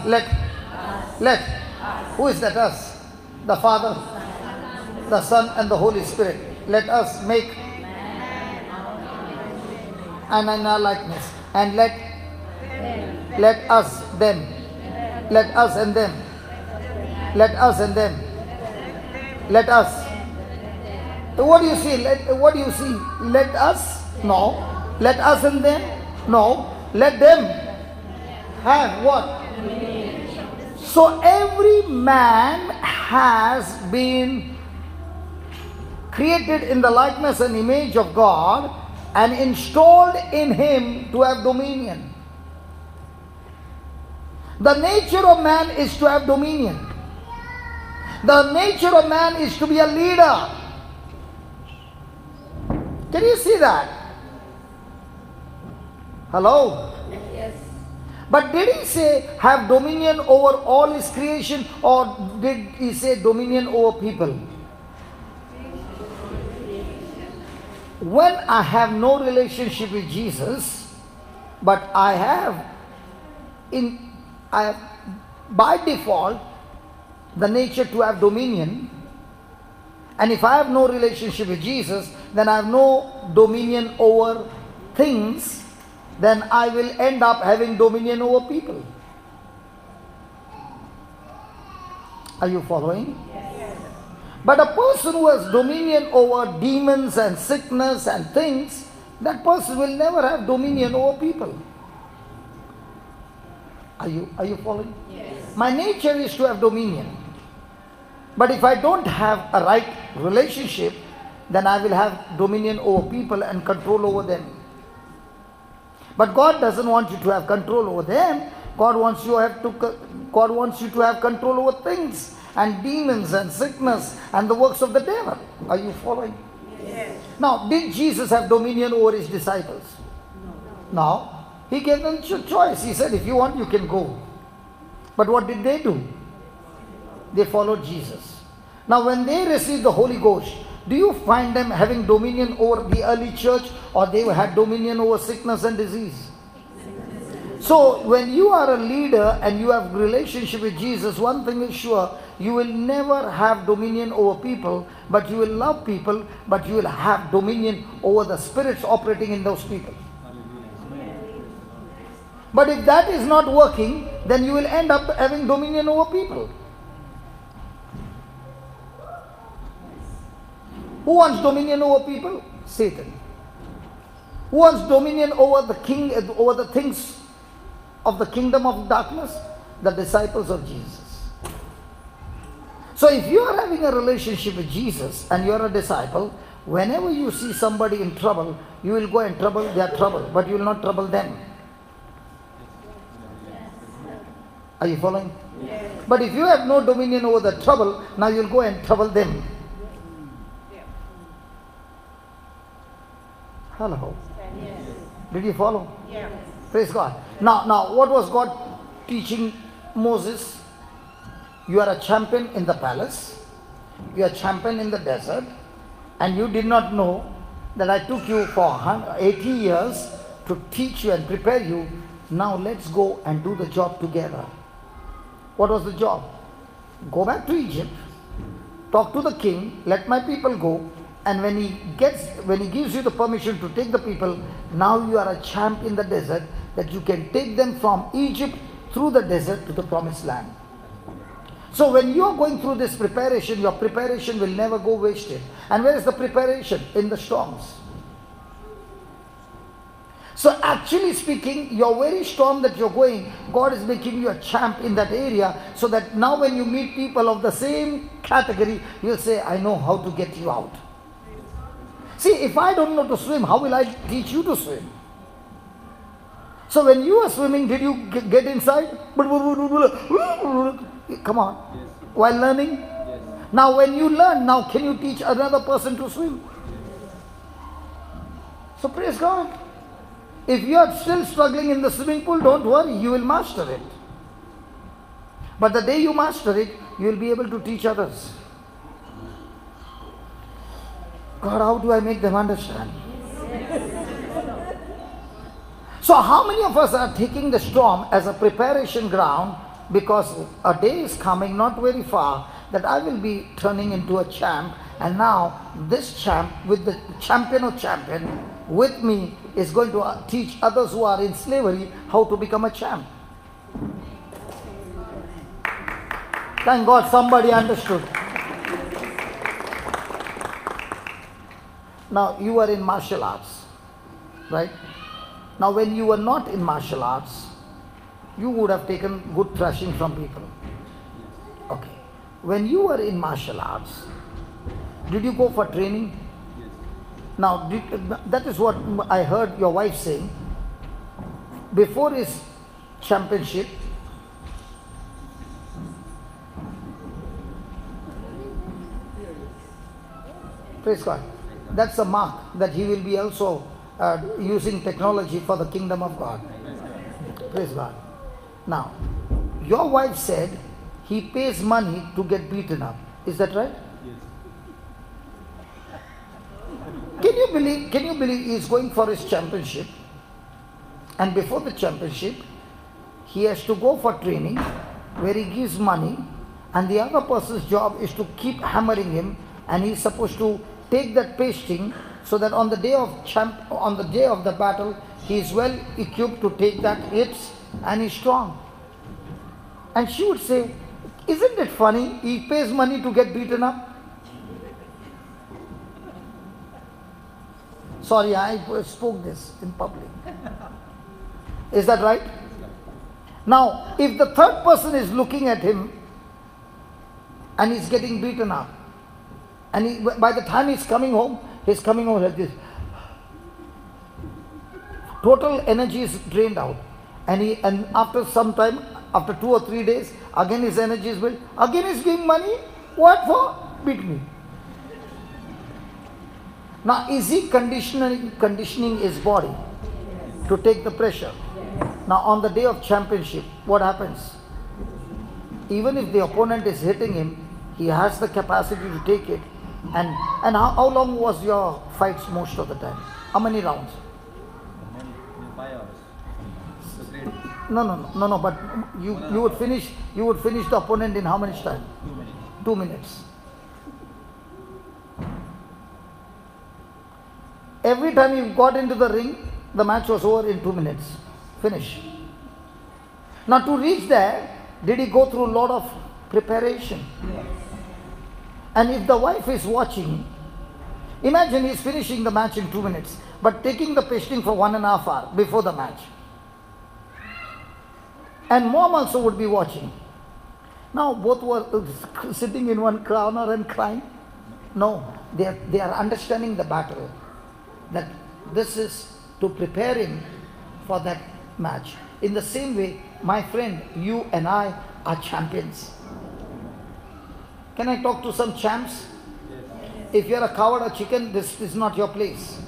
A: Let. Who is that us? The Father, the Son, and the Holy Spirit. Let us make and in our likeness. And let us them. Let us and them. Let us and them. Let us. What do you see? What do you see? Let us? No. Let us and them? No. Let them have what? So every man has been created in the likeness and image of God and installed in him to have dominion. The nature of man is to have dominion. The nature of man is to be a leader. Can you see that? Hello?
B: Yes.
A: But did he say have dominion over all his creation, or did he say dominion over people? When I have no relationship with Jesus, but I have by default the nature to have dominion, and if I have no relationship with Jesus, then I have no dominion over things, then I will end up having dominion over people. Are you following?
B: Yes.
A: But a person who has dominion over demons and sickness and things, that person will never have dominion over people. Are you following?
B: Yes.
A: My nature is to have dominion. But if I don't have a right relationship, then I will have dominion over people and control over them. But God doesn't want you to have control over them. God wants you to have control over things and demons and sickness and the works of the devil. Are you following?
B: Yes.
A: Now, did Jesus have dominion over his disciples? No. He gave them choice. He said, if you want, you can go. But what did they do? They followed Jesus. Now, when they received the Holy Ghost, do you find them having dominion over the early church, or they had dominion over sickness and disease? So, when you are a leader and you have relationship with Jesus, one thing is sure, you will never have dominion over people, but you will love people, but you will have dominion over the spirits operating in those people. But if that is not working, then you will end up having dominion over people. Who wants dominion over people? Satan. Who wants dominion over the things of the kingdom of darkness? The disciples of Jesus. So if you are having a relationship with Jesus and you are a disciple, whenever you see somebody in trouble, you will go and trouble their trouble, but you will not trouble them. Are you following?
B: Yes.
A: But if you have no dominion over the trouble, now you will go and trouble them. Hello.
B: Yes.
A: Did you follow?
B: Yes.
A: Praise God. Now, what was God teaching Moses? You are a champion in the palace. You are a champion in the desert. And you did not know that I took you for 80 years to teach you and prepare you. Now let's go and do the job together. What was the job? Go back to Egypt. Talk to the king. Let my people go. And when he gives you the permission to take the people, now you are a champ in the desert, that you can take them from Egypt through the desert to the promised land. So when you are going through this preparation, your preparation will never go wasted. And where is the preparation? In the storms. So actually speaking, your very storm that you're going, God is making you a champ in that area, so that now when you meet people of the same category, you'll say, I know how to get you out. See, if I don't know to swim, how will I teach you to swim? So when you are swimming, did you get inside? Come on.
C: Yes.
A: While learning?
C: Yes.
A: Now when you learn, now can you teach another person to swim? So praise God. If you are still struggling in the swimming pool, don't worry, you will master it. But the day you master it, you will be able to teach others. God, how do I make them understand? So how many of us are taking the storm as a preparation ground because a day is coming not very far that I will be turning into a champ, and now this champ with the champion of champion with me is going to teach others who are in slavery how to become a champ. Thank God somebody understood. Now you are in martial arts, right? Now when you were not in martial arts, you would have taken good thrashing from people. Okay. When you were in martial arts, did you go for training? Now that is what I heard your wife saying. Before his championship, praise God. That's a mark that he will be also using technology for the kingdom of God. Praise God. Now, your wife said he pays money to get beaten up. Is that right? Yes. Can you believe he is going for his championship, and before the championship he has to go for training where he gives money, and the other person's job is to keep hammering him, and he is supposed to take that pasting so that on the day of the battle he is well equipped to take that hits and is strong. And she would say, isn't it funny? He pays money to get beaten up. Sorry, I spoke this in public. Is that right? Now, if the third person is looking at him and he's getting beaten up, and by the time he's coming home like this. Total energy is drained out. And after some time, after 2 or 3 days, again his energy is built. Again he's giving money. What for? Beat me. Now, is he conditioning his body to take the pressure? Now, on the day of championship, what happens? Even if the opponent is hitting him, he has the capacity to take it. And how long was your fights most of the time? How many rounds?
C: 5 hours.
A: No. But you would finish the opponent in how much time?
C: 2 minutes.
A: 2 minutes. Every time you got into the ring, the match was over in 2 minutes. Finish. Now to reach there, did he go through a lot of preparation?
C: Yes.
A: And if the wife is watching, imagine he's finishing the match in 2 minutes, but taking the pasting for 1.5 hours before the match. And mom also would be watching. Now both were sitting in one corner and crying. No, they are understanding the battle. That this is to prepare him for that match. In the same way, my friend, you and I are champions. Can I talk to some champs? Yes. If you're a coward or chicken, this is not your place.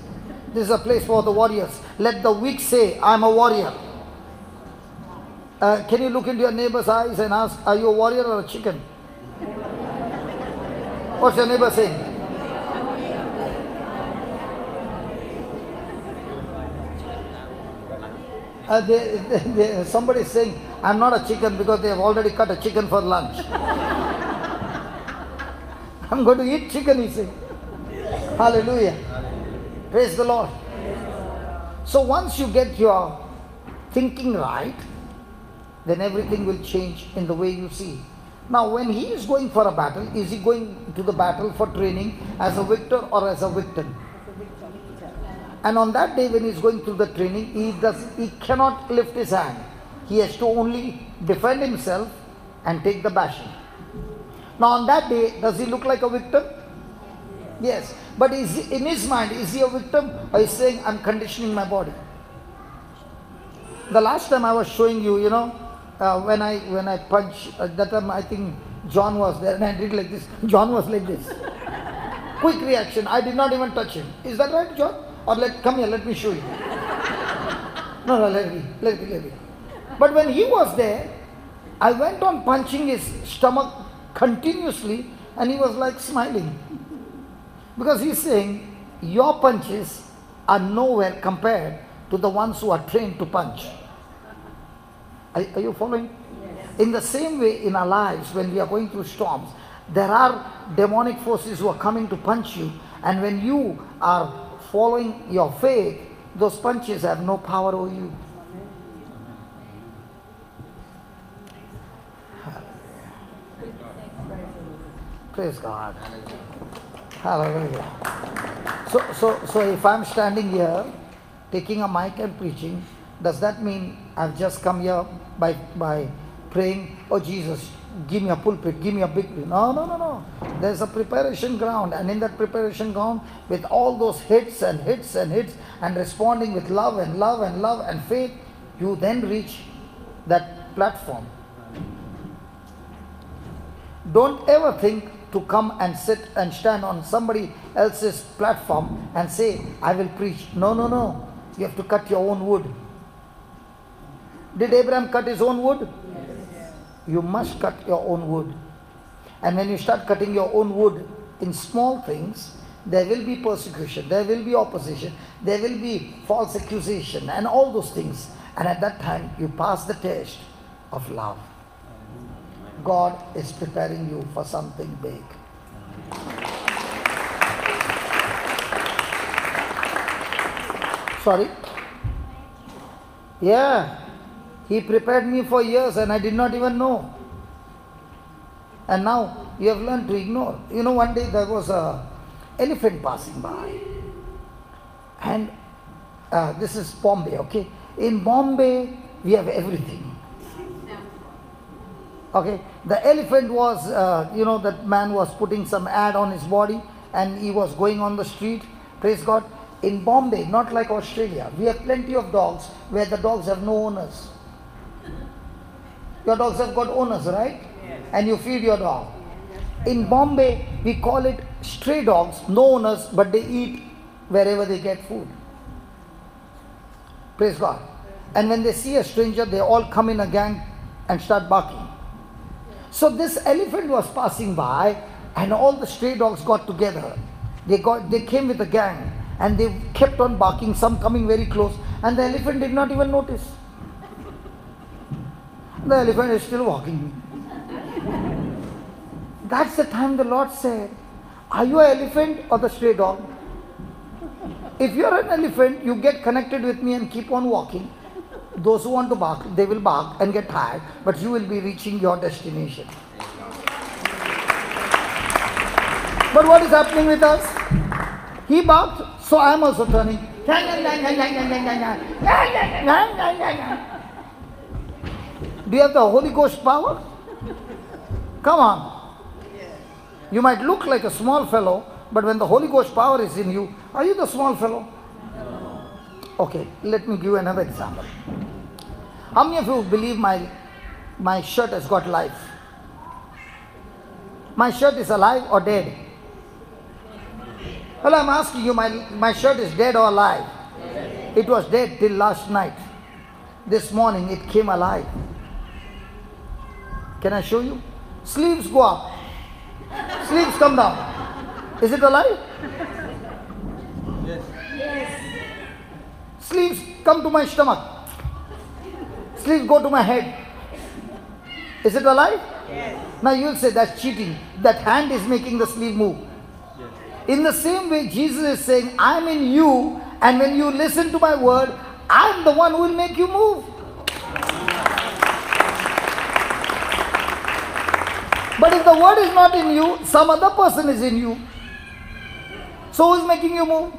A: This is a place for the warriors. Let the weak say, I'm a warrior. Can you look into your neighbor's eyes and ask, are you a warrior or a chicken? What's your neighbor saying? Somebody is saying, I'm not a chicken because they have already cut a chicken for lunch. I'm going to eat chicken, he said. Hallelujah. Praise the Lord. So once you get your thinking right, then everything will change in the way you see. Now when he is going for a battle, is he going to the battle for training as a victor or as a victim? And on that day when he is going through the training, he cannot lift his hand. He has to only defend himself and take the bashing. Now on that day, does he look like a victim? Yes. But in his mind, is he a victim or is he saying, I'm conditioning my body? The last time I was showing you, when I punch, that time I think John was there and I did like this. John was like this. Quick reaction. I did not even touch him. Is that right, John? Or come here, let me show you. No, let me. But when he was there, I went on punching his stomach continuously and he was like smiling. Because he's saying, your punches are nowhere compared to the ones who are trained to punch. Are you following? Yes. In the same way, in our lives, when we are going through storms, there are demonic forces who are coming to punch you, and when you are following your faith, those punches have no power over you. Praise God. Hallelujah. So if I'm standing here, taking a mic and preaching, does that mean I've just come here by praying, oh Jesus, give me a pulpit, give me a big... No. There's a preparation ground, and in that preparation ground, with all those hits and responding with love and faith, you then reach that platform. Don't ever think to come and sit and stand on somebody else's platform and say, I will preach. No. You have to cut your own wood. Did Abraham cut his own wood? Yes. You must cut your own wood. And when you start cutting your own wood in small things, there will be persecution, there will be opposition, there will be false accusation and all those things. And at that time, you pass the test of love. God is preparing you for something big. Sorry? Yeah. He prepared me for years and I did not even know. And now you have learned to ignore. You know, one day there was an elephant passing by. And this is Bombay, okay? In Bombay, we have everything. Okay, the elephant was, that man was putting some ad on his body and he was going on the street. Praise God. In Bombay, not like Australia, we have plenty of dogs where the dogs have no owners. Your dogs have got owners, right? Yes. And you feed your dog. In Bombay, we call it stray dogs, no owners, but they eat wherever they get food. Praise God. And when they see a stranger, they all come in a gang and start barking. So this elephant was passing by and all the stray dogs got together. They came with a gang and they kept on barking, some coming very close, and the elephant did not even notice. The elephant is still walking. That's the time the Lord said, are you an elephant or the stray dog? If you are an elephant, you get connected with me and keep on walking. Those who want to bark, they will bark and get tired, but you will be reaching your destination. But what is happening with us? He barked, so I am also turning. Do you have the Holy Ghost power? Come on. You might look like a small fellow, but when the Holy Ghost power is in you, are you the small fellow? Okay, let me give you another example. How many of you believe my shirt has got life? My shirt is alive or dead? Well, I'm asking you, my shirt is dead or alive? It was dead till last night. This morning it came alive. Can I show you? Sleeves go up. Sleeves come down. Is it alive?
C: Yes.
A: Sleeves come to my stomach. Sleeves go to my head. Is it alive? Yes. Now you will say that's cheating. That hand is making the sleeve move. Yes. In the same way, Jesus is saying, I'm in you, and when you listen to my word, I'm the one who will make you move. But if the word is not in you, some other person is in you. So who is making you move?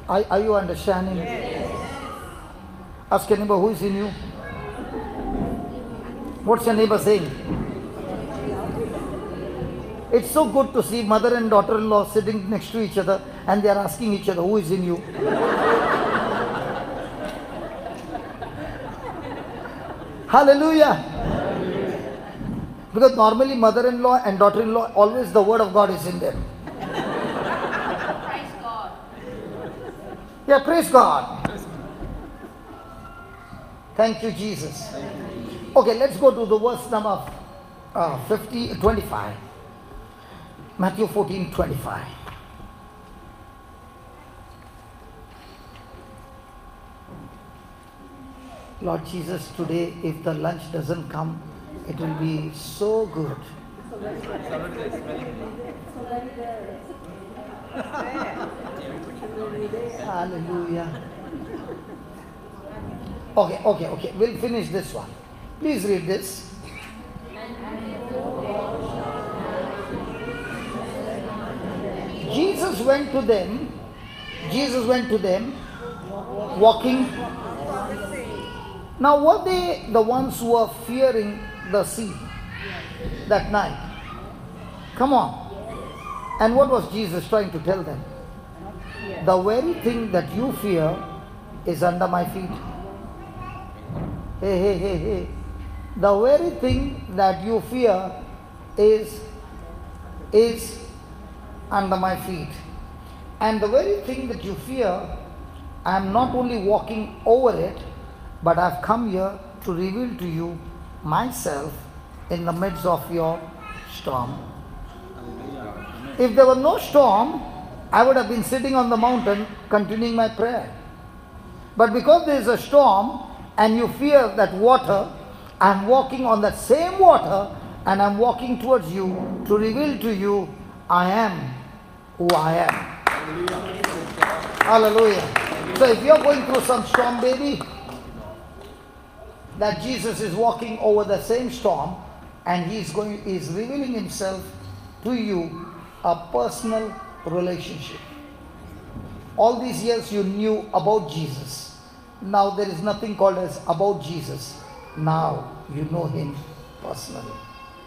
A: Are you understanding? Yes. Ask your neighbor, who is in you? What's your neighbor saying? It's so good to see mother and daughter-in-law sitting next to each other and they are asking each other, who is in you? Hallelujah. Because normally mother-in-law and daughter-in-law, always the word of God is in them.
D: Praise God.
A: Yeah, praise God. Thank you, Jesus. Okay, let's go to the verse number 25. Matthew 14:25. Lord Jesus, today if the lunch doesn't come, it will be so good. Hallelujah. Okay. We'll finish this one. Please read this. Jesus went to them walking. Now were they the ones who were fearing the sea that night? Come on. And what was Jesus trying to tell them? The very thing that you fear is under my feet. Hey. The very thing that you fear is under my feet. And the very thing that you fear, I am not only walking over it, but I have come here to reveal to you myself in the midst of your storm. If there were no storm, I would have been sitting on the mountain continuing my prayer. But because there is a storm and you fear that water, I am walking on that same water and I am walking towards you to reveal to you I am who I am. Hallelujah. So if you are going through some storm, baby, that Jesus is walking over the same storm and He is revealing Himself to you, a personal relationship. All these years you knew about Jesus. Now there is nothing called as about Jesus. Now you know Him personally.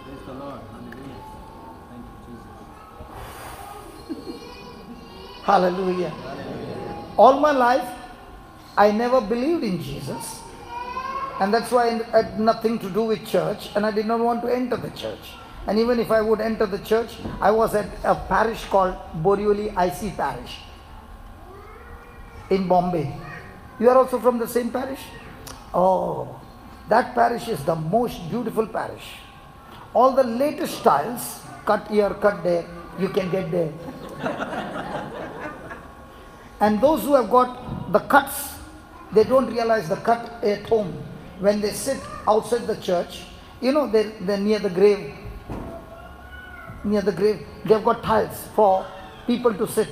C: Praise the Lord. Hallelujah. Thank you, Jesus.
A: Hallelujah. All my life I never believed in Jesus. And that's why I had nothing to do with church and I did not want to enter the church. And even if I would enter the church, I was at a parish called Borivali IC Parish in Bombay. You are also from the same parish? Oh, that parish is the most beautiful parish. All the latest styles, cut here, cut there, you can get there. And those who have got the cuts, they don't realize the cut at home. When they sit outside the church, you know, they're near the grave. Near the grave, they have got tiles for people to sit.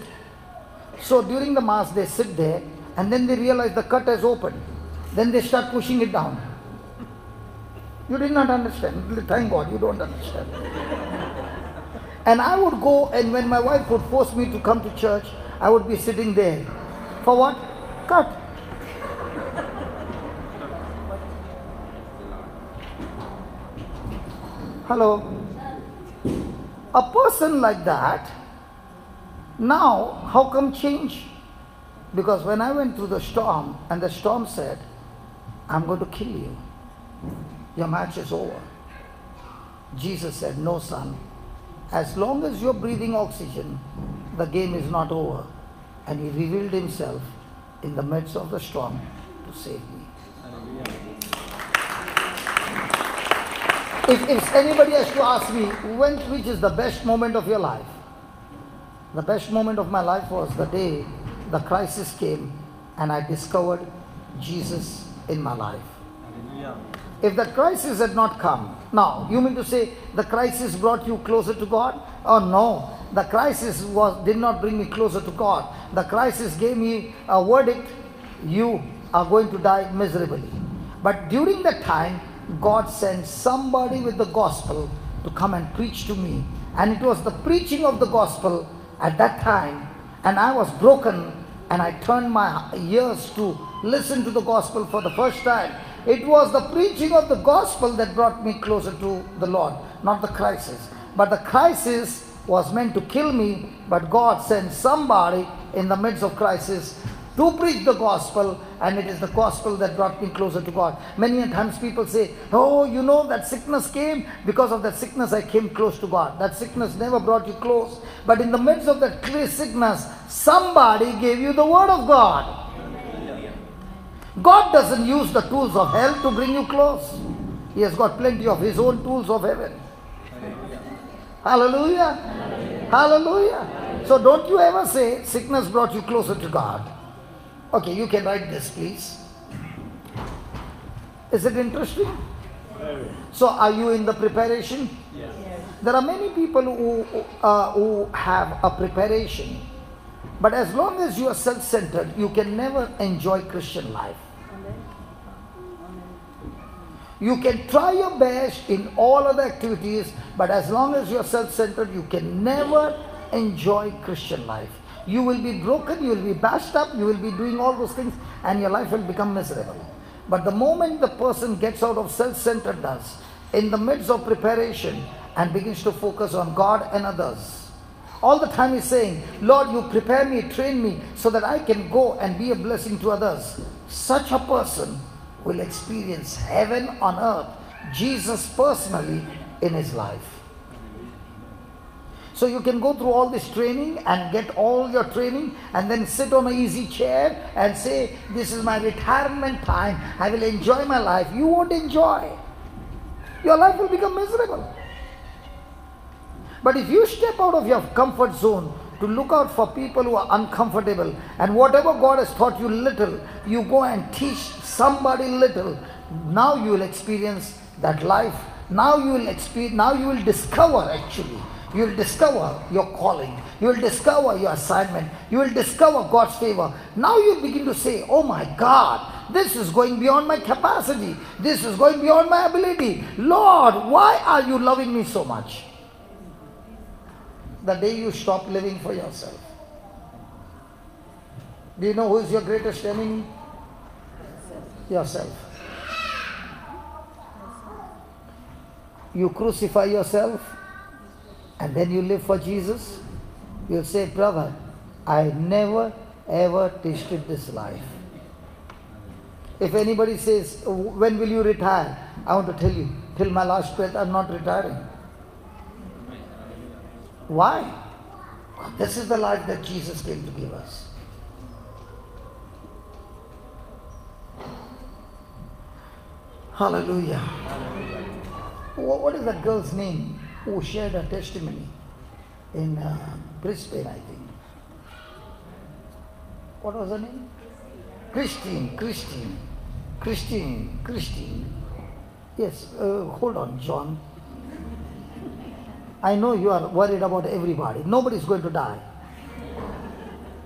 A: So during the mass, they sit there and then they realize the cut has opened. Then they start pushing it down. You did not understand. Thank God you don't understand. And I would go, and when my wife would force me to come to church, I would be sitting there. For what? Cut. Hello. A person like that, now how come change? Because when I went through the storm and the storm said, I'm going to kill you. Your match is over. Jesus said, no son. As long as you're breathing oxygen, the game is not over. And He revealed Himself in the midst of the storm to save me. If anybody has to ask me, which is the best moment of your life? The best moment of my life was the day the crisis came and I discovered Jesus in my life. If the crisis had not come, now you mean to say the crisis brought you closer to God? Oh no, the crisis did not bring me closer to God. The crisis gave me a verdict: you are going to die miserably. But during that time, God sent somebody with the gospel to come and preach to me. And it was the preaching of the gospel at that time, and I was broken, and I turned my ears to listen to the gospel for the first time. It was the preaching of the gospel that brought me closer to the Lord, not the crisis. But the crisis was meant to kill me, but God sent somebody in the midst of crisis to preach the gospel, and it is the gospel that brought me closer to God. Many times people say, oh, you know, that sickness came, because of that sickness I came close to God. That sickness never brought you close. But in the midst of that sickness, somebody gave you the word of God. God doesn't use the tools of hell to bring you close. He has got plenty of His own tools of heaven. Hallelujah. Hallelujah. So don't you ever say sickness brought you closer to God. Okay, you can write this, please. Is it interesting? So are you in the preparation?
C: Yes.
A: There are many people who have a preparation. But as long as you are self-centered, you can never enjoy Christian life. You can try your best in all other activities, but as long as you are self-centered, you can never enjoy Christian life. You will be broken, you will be bashed up, you will be doing all those things, and your life will become miserable. But the moment the person gets out of self-centeredness, in the midst of preparation, and begins to focus on God and others, all the time he's saying, Lord, you prepare me, train me, so that I can go and be a blessing to others. Such a person will experience heaven on earth, Jesus personally in his life. So you can go through all this training and get all your training and then sit on an easy chair and say, this is my retirement time, I will enjoy my life. You won't enjoy. Your life will become miserable. But if you step out of your comfort zone to look out for people who are uncomfortable, and whatever God has taught you little, you go and teach somebody little, now you will experience that life. Now you will discover actually. You will discover your calling. You will discover your assignment. You will discover God's favor. Now you begin to say, oh my God, this is going beyond my capacity. This is going beyond my ability. Lord, why are you loving me so much? The day you stop living for yourself. Do you know who is your greatest enemy? Yourself. You crucify yourself and then you live for Jesus. You'll say, brother, I never ever tasted this life. If anybody says, when will you retire? I want to tell you, till my last breath I'm not retiring. Why? This is the life that Jesus came to give us. Hallelujah. What is that girl's name who shared her testimony in Brisbane, I think? What was her name? Christine. Yes, hold on, John. I know you are worried about everybody. Nobody is going to die.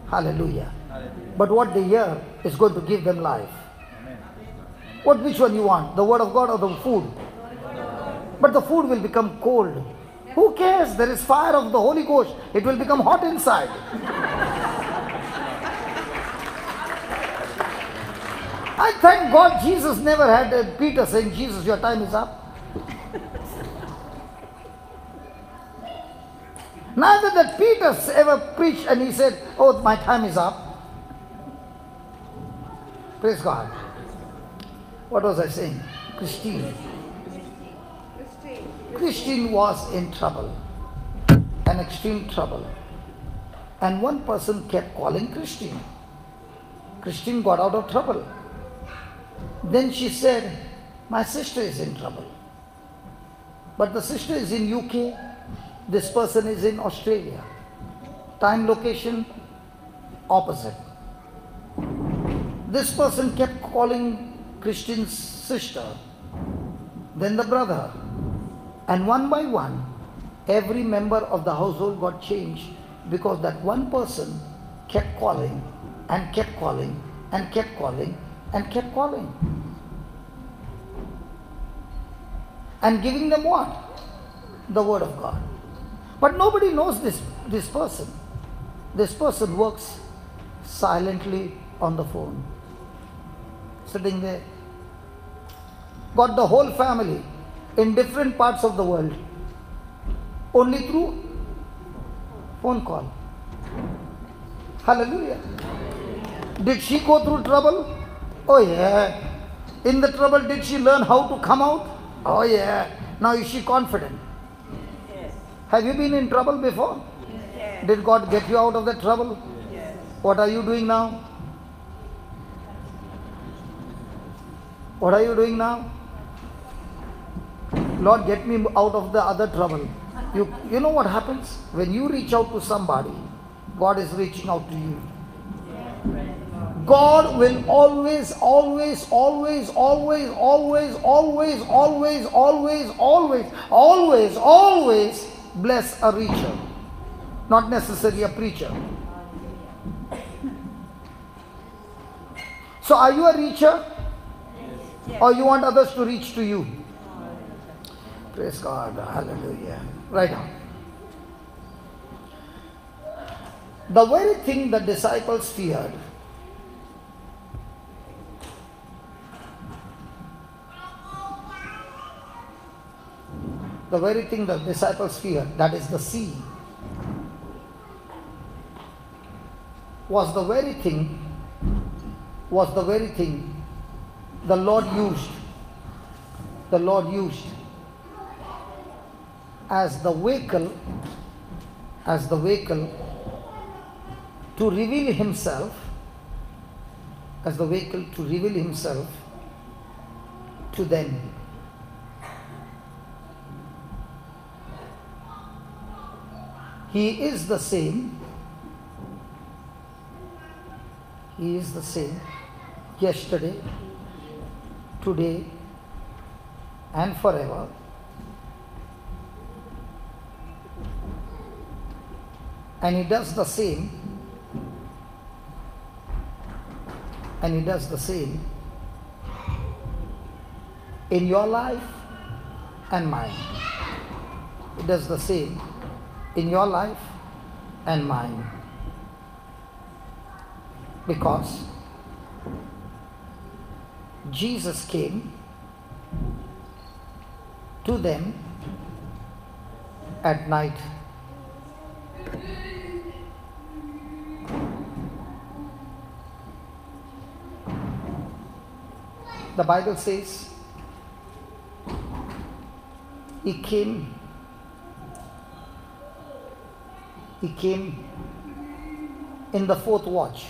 A: Hallelujah. But what they hear is going to give them life. Which one you want? The word of God or the food? But the food will become cold. Who cares? There is fire of the Holy Ghost. It will become hot inside. I thank God Jesus never had Peter saying, Jesus, your time is up. Neither that Peter ever preached and he said, oh, my time is up. Praise God. What was I saying? Christine was in trouble, an extreme trouble. And one person kept calling Christine. Christine got out of trouble. Then she said, my sister is in trouble. But the sister is in UK. This person is in Australia. Time, location, opposite. This person kept calling Christine's sister, then the brother. And one by one, every member of the household got changed because that one person kept calling and kept calling and kept calling and kept calling. And giving them what? The word of God. But nobody knows this person. This person works silently on the phone. Sitting there. Got the whole family in different parts of the world. Only through phone call. Hallelujah. Did she go through trouble? Oh yeah. In the trouble, did she learn how to come out? Oh yeah. Now is she confident?
B: Yes.
A: Have you been in trouble before?
B: Yes.
A: Did God get you out of that trouble?
B: Yes.
A: What are you doing now? What are you doing now? Lord, get me out of the other trouble. You know what happens? When you reach out to somebody, God is reaching out to you. God will always, always, always, always, always, always, always, always, always, always, always bless a reacher, not necessarily a preacher. So are you a reacher? Or you want others to reach to you? Praise God. Hallelujah. Right now. The very thing the disciples feared, the very thing the disciples feared, that is the sea, was the very thing the Lord used as the vehicle to reveal himself, to them. He is the same yesterday, today, and forever. And he does the same. In your life and mine. He does the same in your life and mine. Because Jesus came to them at night. The Bible says he came in the fourth watch.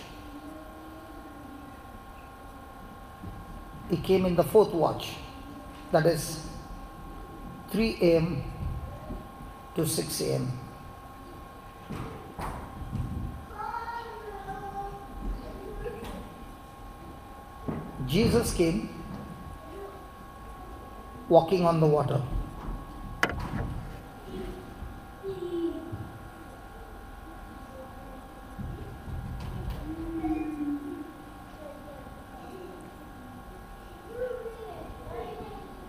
A: He came in the fourth watch, that is 3 a.m. to 6 a.m. Jesus came walking on the water.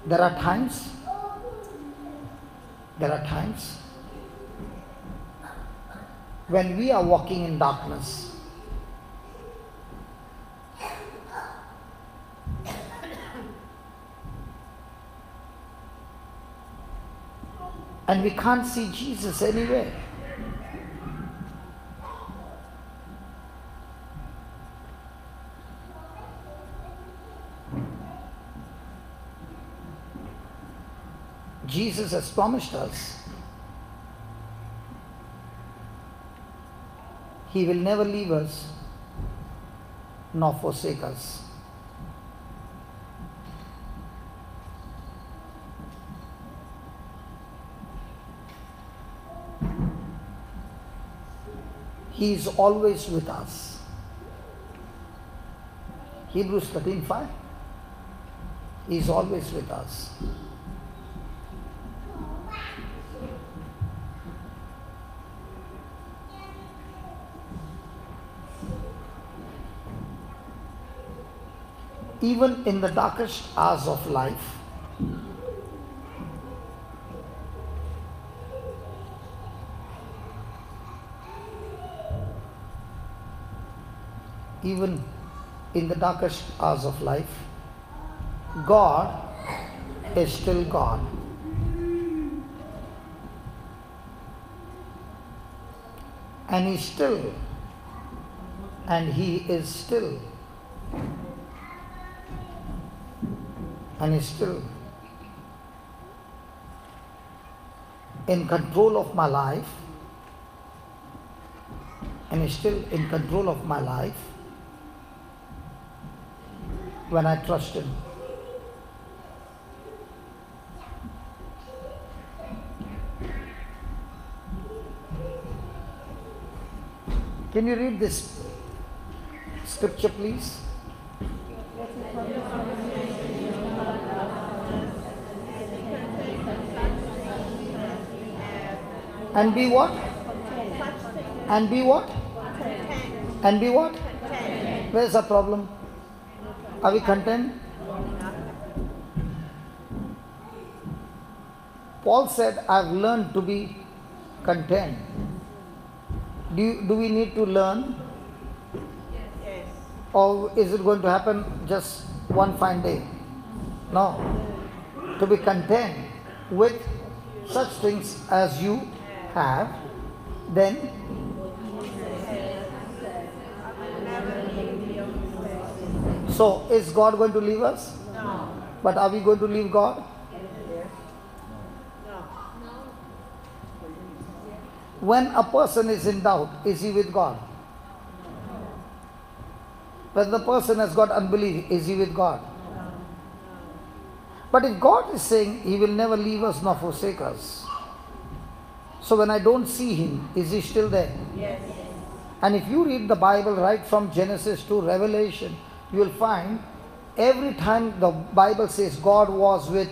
A: There are times when we are walking in darkness. And we can't see Jesus anywhere. Jesus has promised us He will never leave us nor forsake us. He is always with us. Hebrews 13:5. He is always with us. Even in the darkest hours of life, God is still God. And He is still in control of my life, when I trust Him. Can you read this scripture, please. And be what? And be what? And be what? Where's the problem? Are we content? Paul said, I've learned to be content. Do we need to learn?
B: Yes.
A: Or is it going to happen just one fine day? No. To be content with such things as you have, then so is God going to leave us?
B: No.
A: But are we going to leave God?
B: No.
A: When a person is in doubt, is he with God? When the person has got unbelief, is he with God? But if God is saying he will never leave us nor forsake us, so when I don't see him, is he still there?
B: Yes.
A: And if you read the Bible right from Genesis to Revelation, you will find every time the Bible says God was with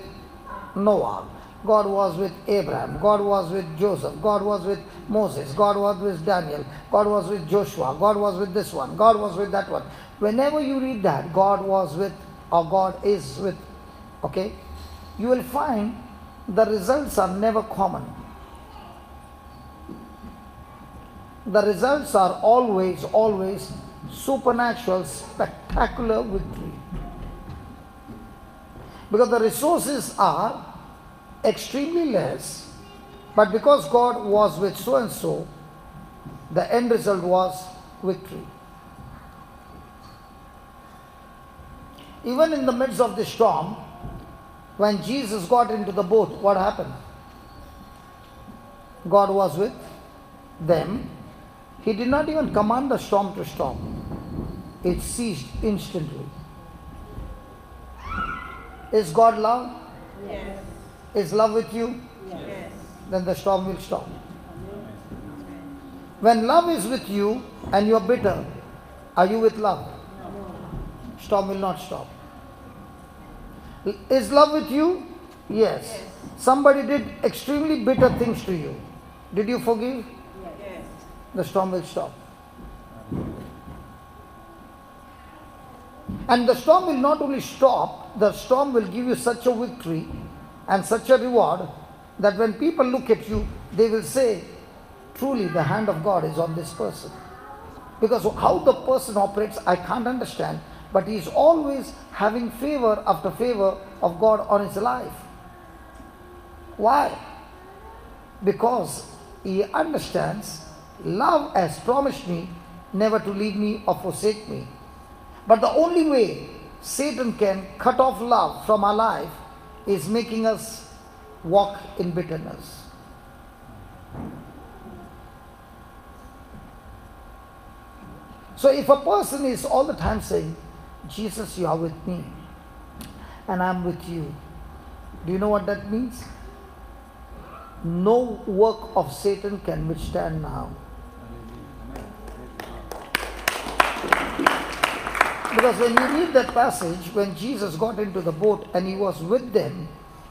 A: Noah, God was with Abraham, God was with Joseph, God was with Moses, God was with Daniel, God was with Joshua, God was with this one, God was with that one. Whenever you read that, God was with or God is with, okay, you will find the results are never common. The results are always supernatural, spectacular victory. Because the resources are extremely less, but because God was with so and so, the end result was victory. Even in the midst of the storm, when Jesus got into the boat, what happened? God was with them. He did not even command the storm to stop. It ceased instantly. Is God love?
B: Yes.
A: Is love with you?
B: Yes.
A: Then the storm will stop. When love is with you and you are bitter, are you with love? Storm will not stop. Is love with you? Yes. Somebody did extremely bitter things to you. Did you forgive?
B: Yes.
A: The storm will stop. And the storm will not only stop, the storm will give you such a victory and such a reward that when people look at you, they will say, truly the hand of God is on this person. Because how the person operates, I can't understand, but he is always having favor after favor of God on his life. Why? Because he understands love has promised me never to leave me or forsake me. But the only way Satan can cut off love from our life is making us walk in bitterness. So if a person is all the time saying, Jesus, you are with me and I am with you, do you know what that means? No work of Satan can withstand now. Because when you read that passage, when Jesus got into the boat and he was with them,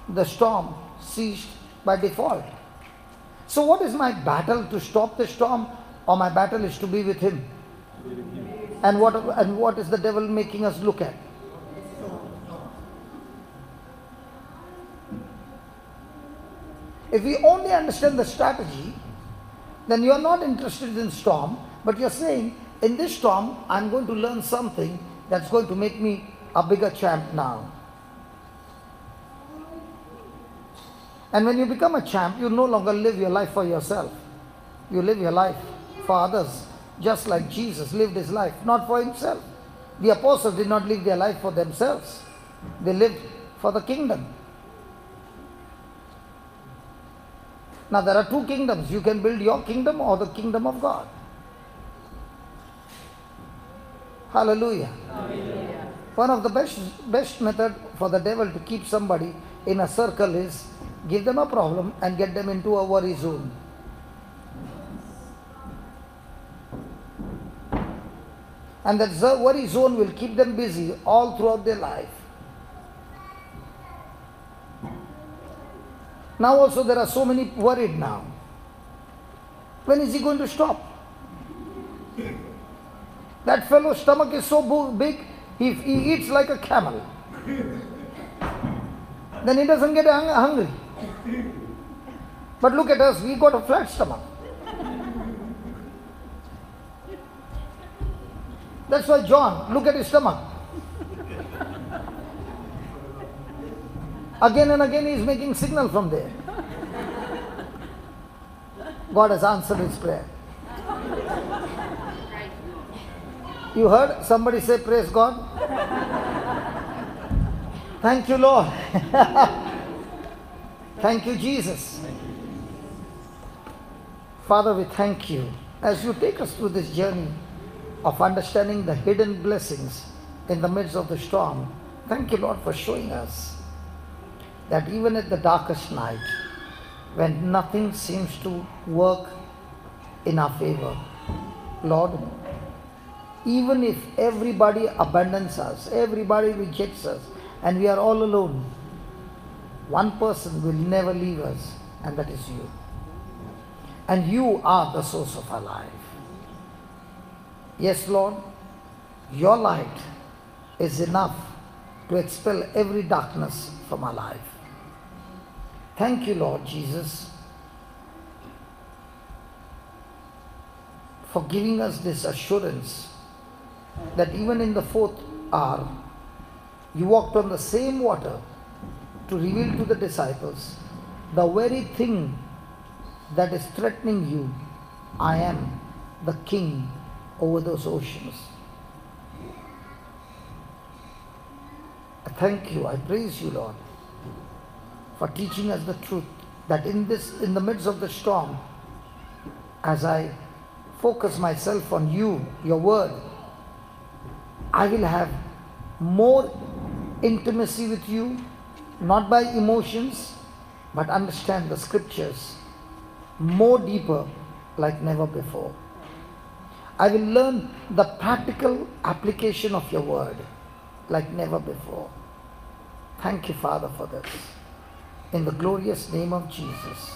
A: the storm ceased by default. So what is my battle, to stop the storm, or my battle is to be with him? And what is the devil making us look at? If we only understand the strategy, then you are not interested in storm, but you are saying, in this storm, I am going to learn something that's going to make me a bigger champ now. And when you become a champ, you no longer live your life for yourself. You live your life for others, just like Jesus lived his life, not for himself. The apostles did not live their life for themselves. They lived for the kingdom. Now there are two kingdoms. You can build your kingdom or the kingdom of God. Hallelujah. Hallelujah. One of the best method for the devil to keep somebody in a circle is give them a problem and get them into a worry zone. And that worry zone will keep them busy all throughout their life. Now also there are so many worried now. When is he going to stop? That fellow's stomach is so big, he eats like a camel. Then he doesn't get hungry. But look at us, we got a flat stomach. That's why John, look at his stomach. Again and again he is making signal from there. God has answered his prayer. You heard somebody say, praise God? Thank you, Lord. Thank you, Jesus. Father, we thank you as you take us through this journey of understanding the hidden blessings in the midst of the storm. Thank you, Lord, for showing us that even at the darkest night, when nothing seems to work in our favor, Lord, even if everybody abandons us, everybody rejects us, and we are all alone, one person will never leave us, and that is you. And you are the source of our life. Yes, Lord, your light is enough to expel every darkness from our life. Thank you, Lord Jesus, for giving us this assurance that even in the fourth hour, you walked on the same water to reveal to the disciples the very thing that is threatening you. I am the king over those oceans. I thank you, I praise you, Lord, for teaching us the truth that in the midst of the storm, as I focus myself on you, your word, I will have more intimacy with you, not by emotions, but understand the scriptures more deeper like never before. I will learn the practical application of your word like never before. Thank you, Father, for this. In the glorious name of Jesus.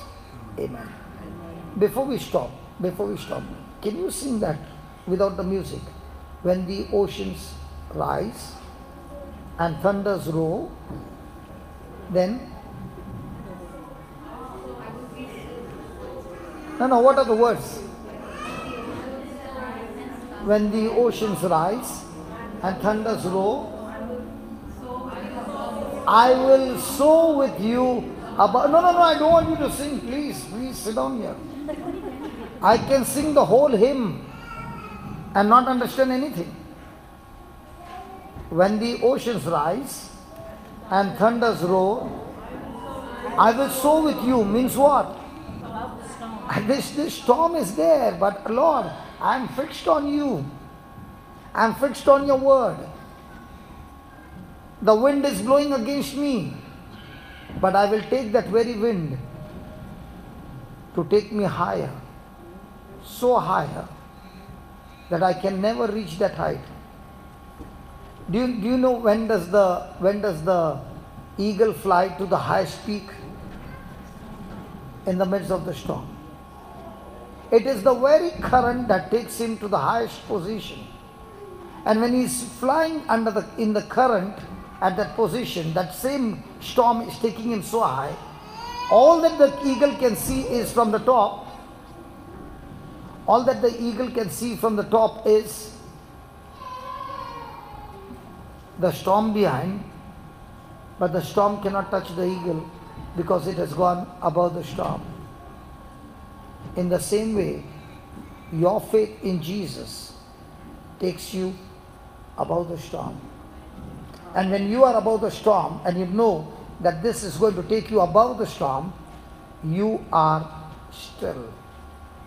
A: Amen. Before we stop, can you sing that without the music? When the oceans rise and thunders roar, then? No, what are the words? When the oceans rise and thunders roar, I will soar with you above. No, I don't want you to sing. Please sit down here. I can sing the whole hymn and not understand anything. When the oceans rise and thunders roar, I will soar with you means what? This storm is there, but Lord, I am fixed on you. I am fixed on your word. The wind is blowing against me, but I will take that very wind to take me higher, so higher that I can never reach that height. Do you know when does the eagle fly to the highest peak? In the midst of the storm. It is the very current that takes him to the highest position. And when he is flying in the current at that position, that same storm is taking him so high, all that the eagle can see is from the top. All that the eagle can see from the top is the storm behind, but the storm cannot touch the eagle because it has gone above the storm. In the same way, your faith in Jesus takes you above the storm. And when you are above the storm and you know that this is going to take you above the storm, you are still.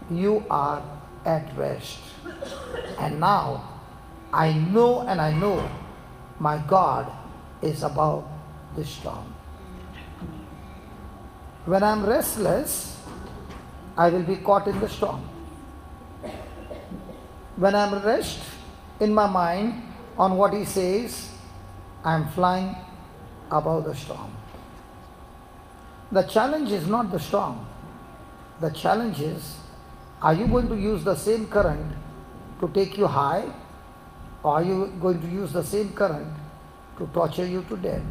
A: You are at rest. And now, I know my God is above the storm. When I am restless, I will be caught in the storm. When I am at rest, in my mind on what he says, I am flying above the storm. The challenge is not the storm. The challenge is, are you going to use the same current to take you high, or are you going to use the same current to torture you to death?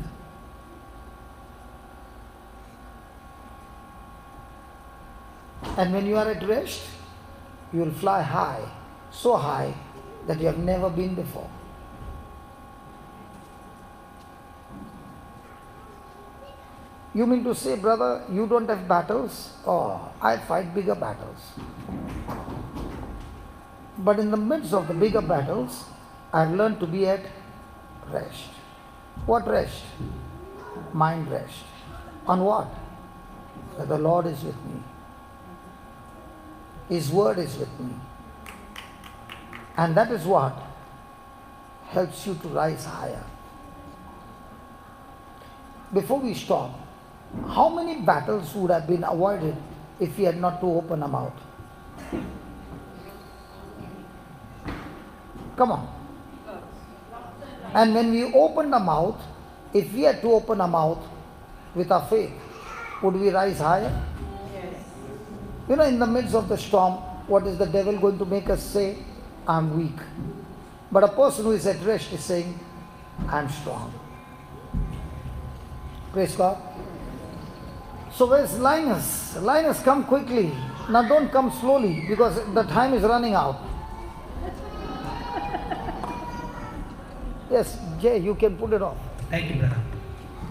A: And when you are at rest, you will fly high, so high that you have never been before. You mean to say, brother, you don't have battles? Oh, I fight bigger battles. But in the midst of the bigger battles, I've learned to be at rest. What rest? Mind rest. On what? That the Lord is with me. His word is with me. And that is what helps you to rise higher. Before we stop, how many battles would have been avoided if we had not to open our mouth? Come on. And when we opened our mouth, if we had to open our mouth with our faith, would we rise higher?
B: Yes.
A: You know, in the midst of the storm, what is the devil going to make us say? I'm weak. But a person who is at rest is saying, I'm strong. Praise God. So where's Linus? Linus, come quickly. Now don't come slowly because the time is running out. Yes, Jay, you can put it off.
E: Thank you, brother.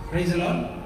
E: Praise the Lord.